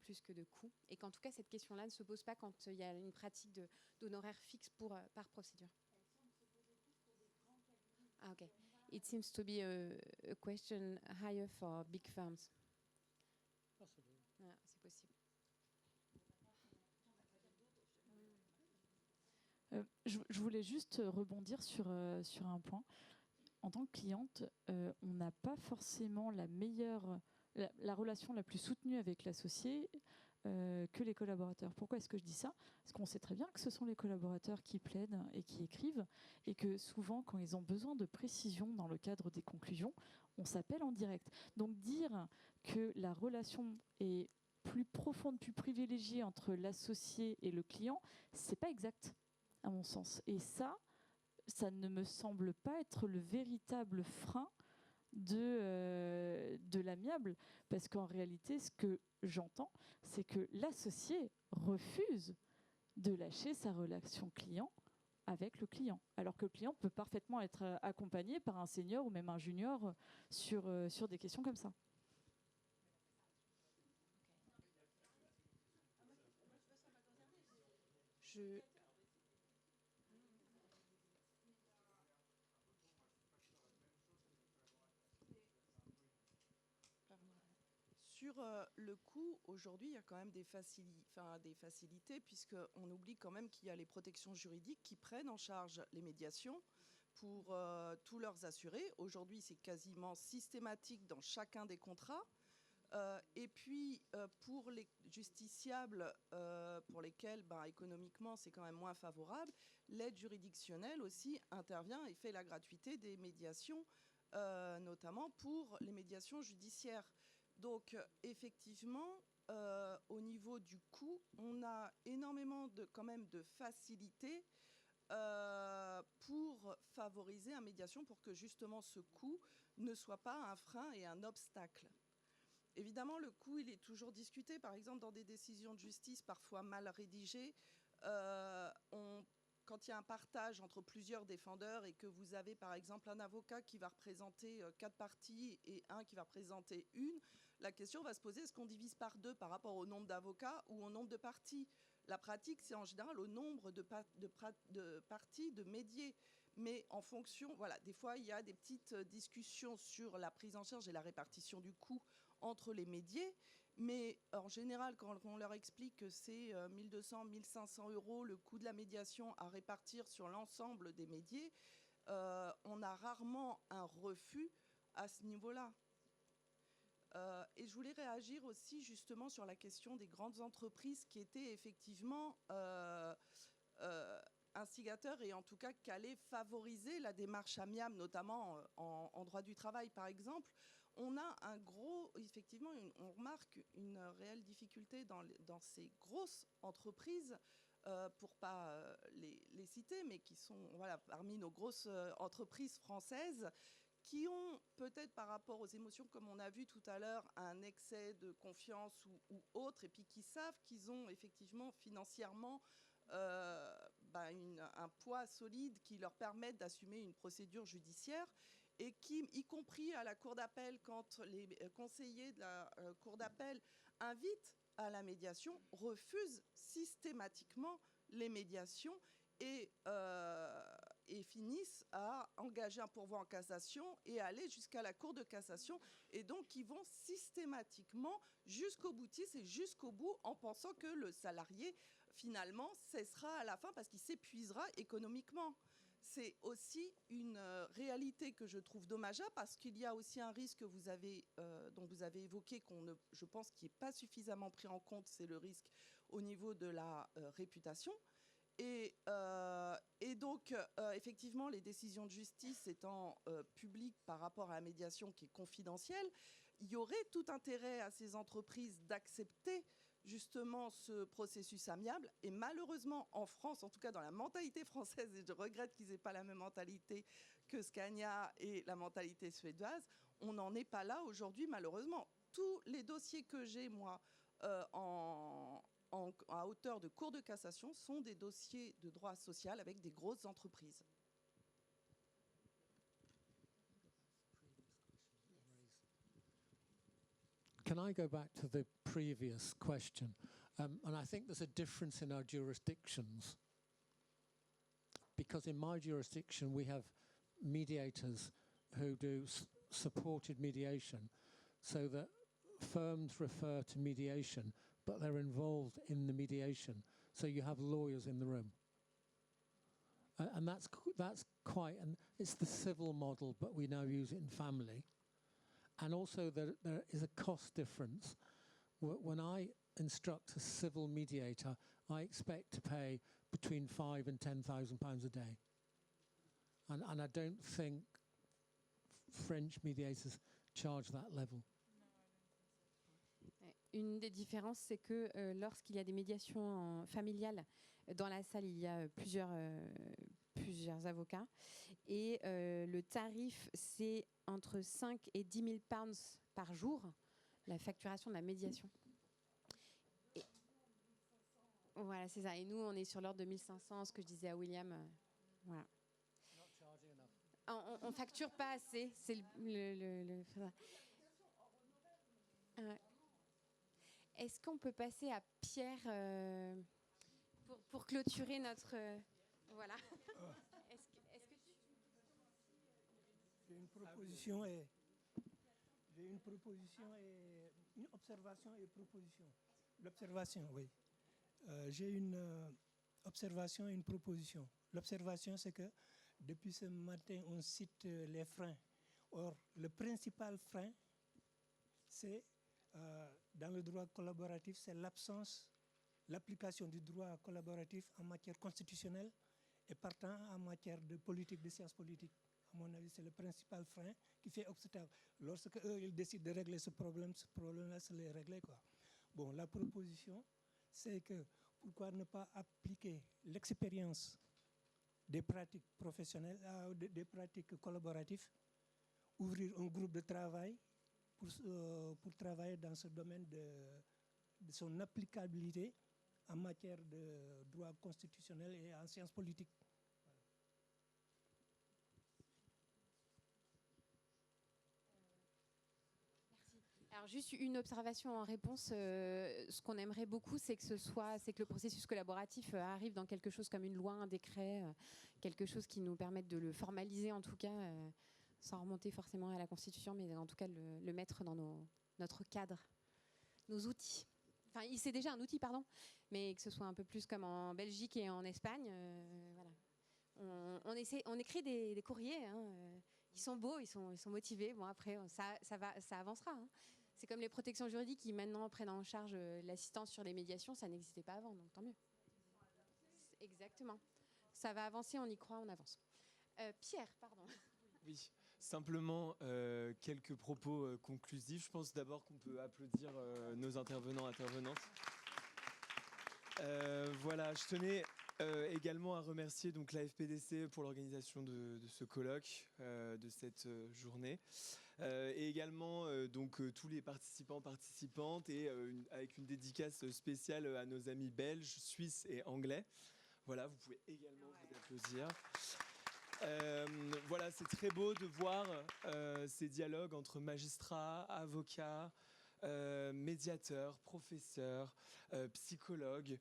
plus que de coût. Et qu'en tout cas, cette question-là ne se pose pas quand il y a une pratique d'honoraires fixes par procédure. Ah, ok. It seems to be a question higher for big firms. Ah, c'est possible. Je voulais juste rebondir sur un point. En tant que cliente, on n'a pas forcément la relation la plus soutenue avec l'associé que les collaborateurs. Pourquoi est-ce que je dis ça ? Parce qu'on sait très bien que ce sont les collaborateurs qui plaident et qui écrivent, et que souvent, quand ils ont besoin de précision dans le cadre des conclusions, on s'appelle en direct. Donc dire que la relation est plus profonde, plus privilégiée entre l'associé et le client, c'est pas exact, à mon sens. Et ça ne me semble pas être le véritable frein de l'amiable, parce qu'en réalité, ce que j'entends, c'est que l'associé refuse de lâcher sa relation client avec le client, alors que le client peut parfaitement être accompagné par un senior ou même un junior sur des questions comme ça. Sur le coût, aujourd'hui, il y a quand même des facilités, puisqu'on oublie quand même qu'il y a les protections juridiques qui prennent en charge les médiations pour tous leurs assurés. Aujourd'hui, c'est quasiment systématique dans chacun des contrats. Et puis, pour les justiciables pour lesquels économiquement c'est quand même moins favorable, l'aide juridictionnelle aussi intervient et fait la gratuité des médiations, notamment pour les médiations judiciaires. Donc, effectivement, au niveau du coût, on a énormément quand même de facilités pour favoriser la médiation, pour que justement ce coût ne soit pas un frein et un obstacle. Évidemment, le coût, il est toujours discuté. Par exemple, dans des décisions de justice parfois mal rédigées, quand il y a un partage entre plusieurs défendeurs et que vous avez, par exemple, un avocat qui va représenter 4 parties et un qui va représenter une, la question va se poser, est-ce qu'on divise par 2 par rapport au nombre d'avocats ou au nombre de parties ? La pratique, c'est en général au nombre de parties de médiés. Mais en fonction, voilà, des fois, il y a des petites discussions sur la prise en charge et la répartition du coût entre les médiés. Mais en général, quand on leur explique que c'est 1 200, 1 500 € le coût de la médiation à répartir sur l'ensemble des médiés, on a rarement un refus à ce niveau-là. Et je voulais réagir aussi justement sur la question des grandes entreprises qui étaient effectivement instigateurs et en tout cas qui allaient favoriser la démarche amiable, notamment en droit du travail par exemple. On a effectivement, on remarque une réelle difficulté dans ces grosses entreprises, pour pas les citer, mais qui sont parmi nos grosses entreprises françaises, qui ont peut-être par rapport aux émotions, comme on a vu tout à l'heure, un excès de confiance ou autre, et puis qui savent qu'ils ont effectivement financièrement un poids solide qui leur permet d'assumer une procédure judiciaire, et qui, y compris à la cour d'appel, quand les conseillers de la cour d'appel invitent à la médiation, refusent systématiquement les médiations et finissent à engager un pourvoi en cassation et aller jusqu'à la cour de cassation. Et donc, ils vont systématiquement jusqu'au boutiste et jusqu'au bout en pensant que le salarié, finalement, cessera à la fin parce qu'il s'épuisera économiquement. c'est aussi une réalité que je trouve dommageable parce qu'il y a aussi un risque que dont vous avez évoqué, je pense, qui n'est pas suffisamment pris en compte, c'est le risque au niveau de la réputation. Et donc, effectivement, les décisions de justice étant publiques par rapport à la médiation qui est confidentielle, il y aurait tout intérêt à ces entreprises d'accepter justement ce processus amiable. Et malheureusement, en France, en tout cas dans la mentalité française, et je regrette qu'ils n'aient pas la même mentalité que Scania et la mentalité suédoise, on n'en est pas là aujourd'hui, malheureusement. Tous les dossiers que j'ai, moi, à hauteur de cour de cassation sont des dossiers de droit social avec des grosses entreprises. Can I go back to the previous question? And I think there's a difference in our jurisdictions. Because in my jurisdiction, we have mediators who do supported mediation, so that firms refer to mediation, but they're involved in the mediation. So you have lawyers in the room. And that's quite, and it's the civil model, but we now use it in family. And also there is a cost difference. When I instruct a civil mediator, I expect to pay between £5,000 and £10,000 a day. And I don't think French mediators charge that level. Une des différences, c'est que lorsqu'il y a des médiations familiales, dans la salle, il y a plusieurs avocats. Et le tarif, c'est entre 5 et 10 000 pounds par jour, la facturation de la médiation. Et voilà, c'est ça. Et nous, on est sur l'ordre de 1500, ce que je disais à William. Voilà. On facture pas assez. C'est Est-ce qu'on peut passer à Pierre pour clôturer notre... voilà. J'ai une proposition et une observation et proposition. L'observation, oui. J'ai une observation et une proposition. L'observation, c'est que depuis ce matin, on cite les freins. Or, le principal frein, c'est dans le droit collaboratif, c'est l'application du droit collaboratif en matière constitutionnelle et partant en matière de politique, de sciences politiques. À mon avis, c'est le principal frein qui fait obstacle. Lorsque eux, ils décident de régler ce problème-là, c'est les régler, quoi. Bon, la proposition, c'est que pourquoi ne pas appliquer l'expérience des pratiques professionnelles, des pratiques collaboratives, ouvrir un groupe de travail pour travailler dans ce domaine de son applicabilité en matière de droit constitutionnel et en sciences politiques. Alors juste une observation en réponse. Ce qu'on aimerait beaucoup, c'est que le processus collaboratif arrive dans quelque chose comme une loi, un décret, quelque chose qui nous permette de le formaliser en tout cas, sans remonter forcément à la Constitution, mais en tout cas le mettre dans notre cadre, nos outils. Enfin, c'est déjà un outil, pardon, mais que ce soit un peu plus comme en Belgique et en Espagne. Voilà. On écrit des courriers. Ils sont beaux, ils sont motivés. Bon, après, ça avancera. C'est comme les protections juridiques qui maintenant prennent en charge l'assistance sur les médiations. Ça n'existait pas avant, donc tant mieux. Exactement. Ça va avancer, on y croit, on avance. Pierre, pardon. Oui, simplement quelques propos conclusifs. Je pense d'abord qu'on peut applaudir nos intervenants-intervenantes. Voilà, je tenais également à remercier donc la FPDC pour l'organisation de ce colloque, de cette journée, et également donc tous les participantes et avec une dédicace spéciale à nos amis belges, suisses et anglais. Voilà, vous pouvez également vous applaudir. Voilà, c'est très beau de voir ces dialogues entre magistrats, avocats, médiateurs, professeurs, psychologues.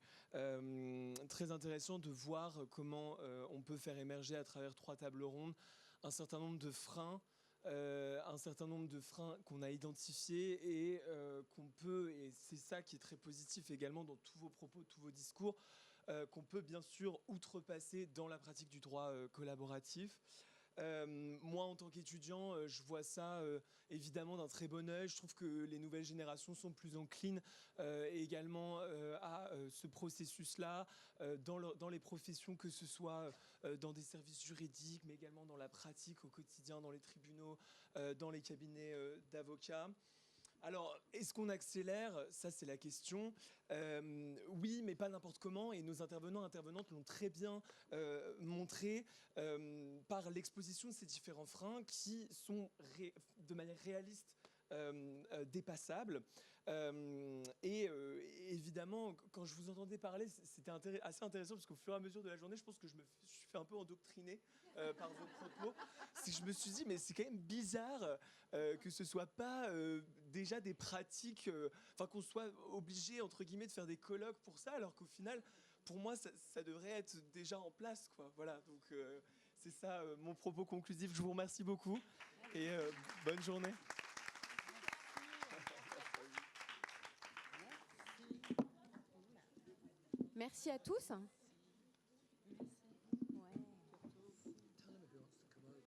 Très intéressant de voir comment on peut faire émerger à travers 3 tables rondes un certain nombre de freins qu'on a identifiés et qu'on peut, et c'est ça qui est très positif également dans tous vos propos, tous vos discours, qu'on peut bien sûr outrepasser dans la pratique du droit collaboratif. Moi, en tant qu'étudiant, je vois ça évidemment d'un très bon œil. Je trouve que les nouvelles générations sont plus enclines également à ce processus-là dans les professions, que ce soit dans des services juridiques, mais également dans la pratique au quotidien, dans les tribunaux, dans les cabinets d'avocats. Alors, est-ce qu'on accélère? Ça, c'est la question. Oui, mais pas n'importe comment. Et nos intervenantes l'ont très bien montré par l'exposition de ces différents freins qui sont de manière réaliste dépassables. Et évidemment, quand je vous entendais parler, c'était assez intéressant parce qu'au fur et à mesure de la journée, je pense que je me suis fait un peu endoctriner par vos propos. C'est que je me suis dit, mais c'est quand même bizarre que ce soit pas déjà des pratiques, qu'on soit obligé, entre guillemets, de faire des colloques pour ça, alors qu'au final, pour moi, ça devrait être déjà en place, quoi. Voilà, donc c'est ça mon propos conclusif. Je vous remercie beaucoup et bonne journée. Merci à tous.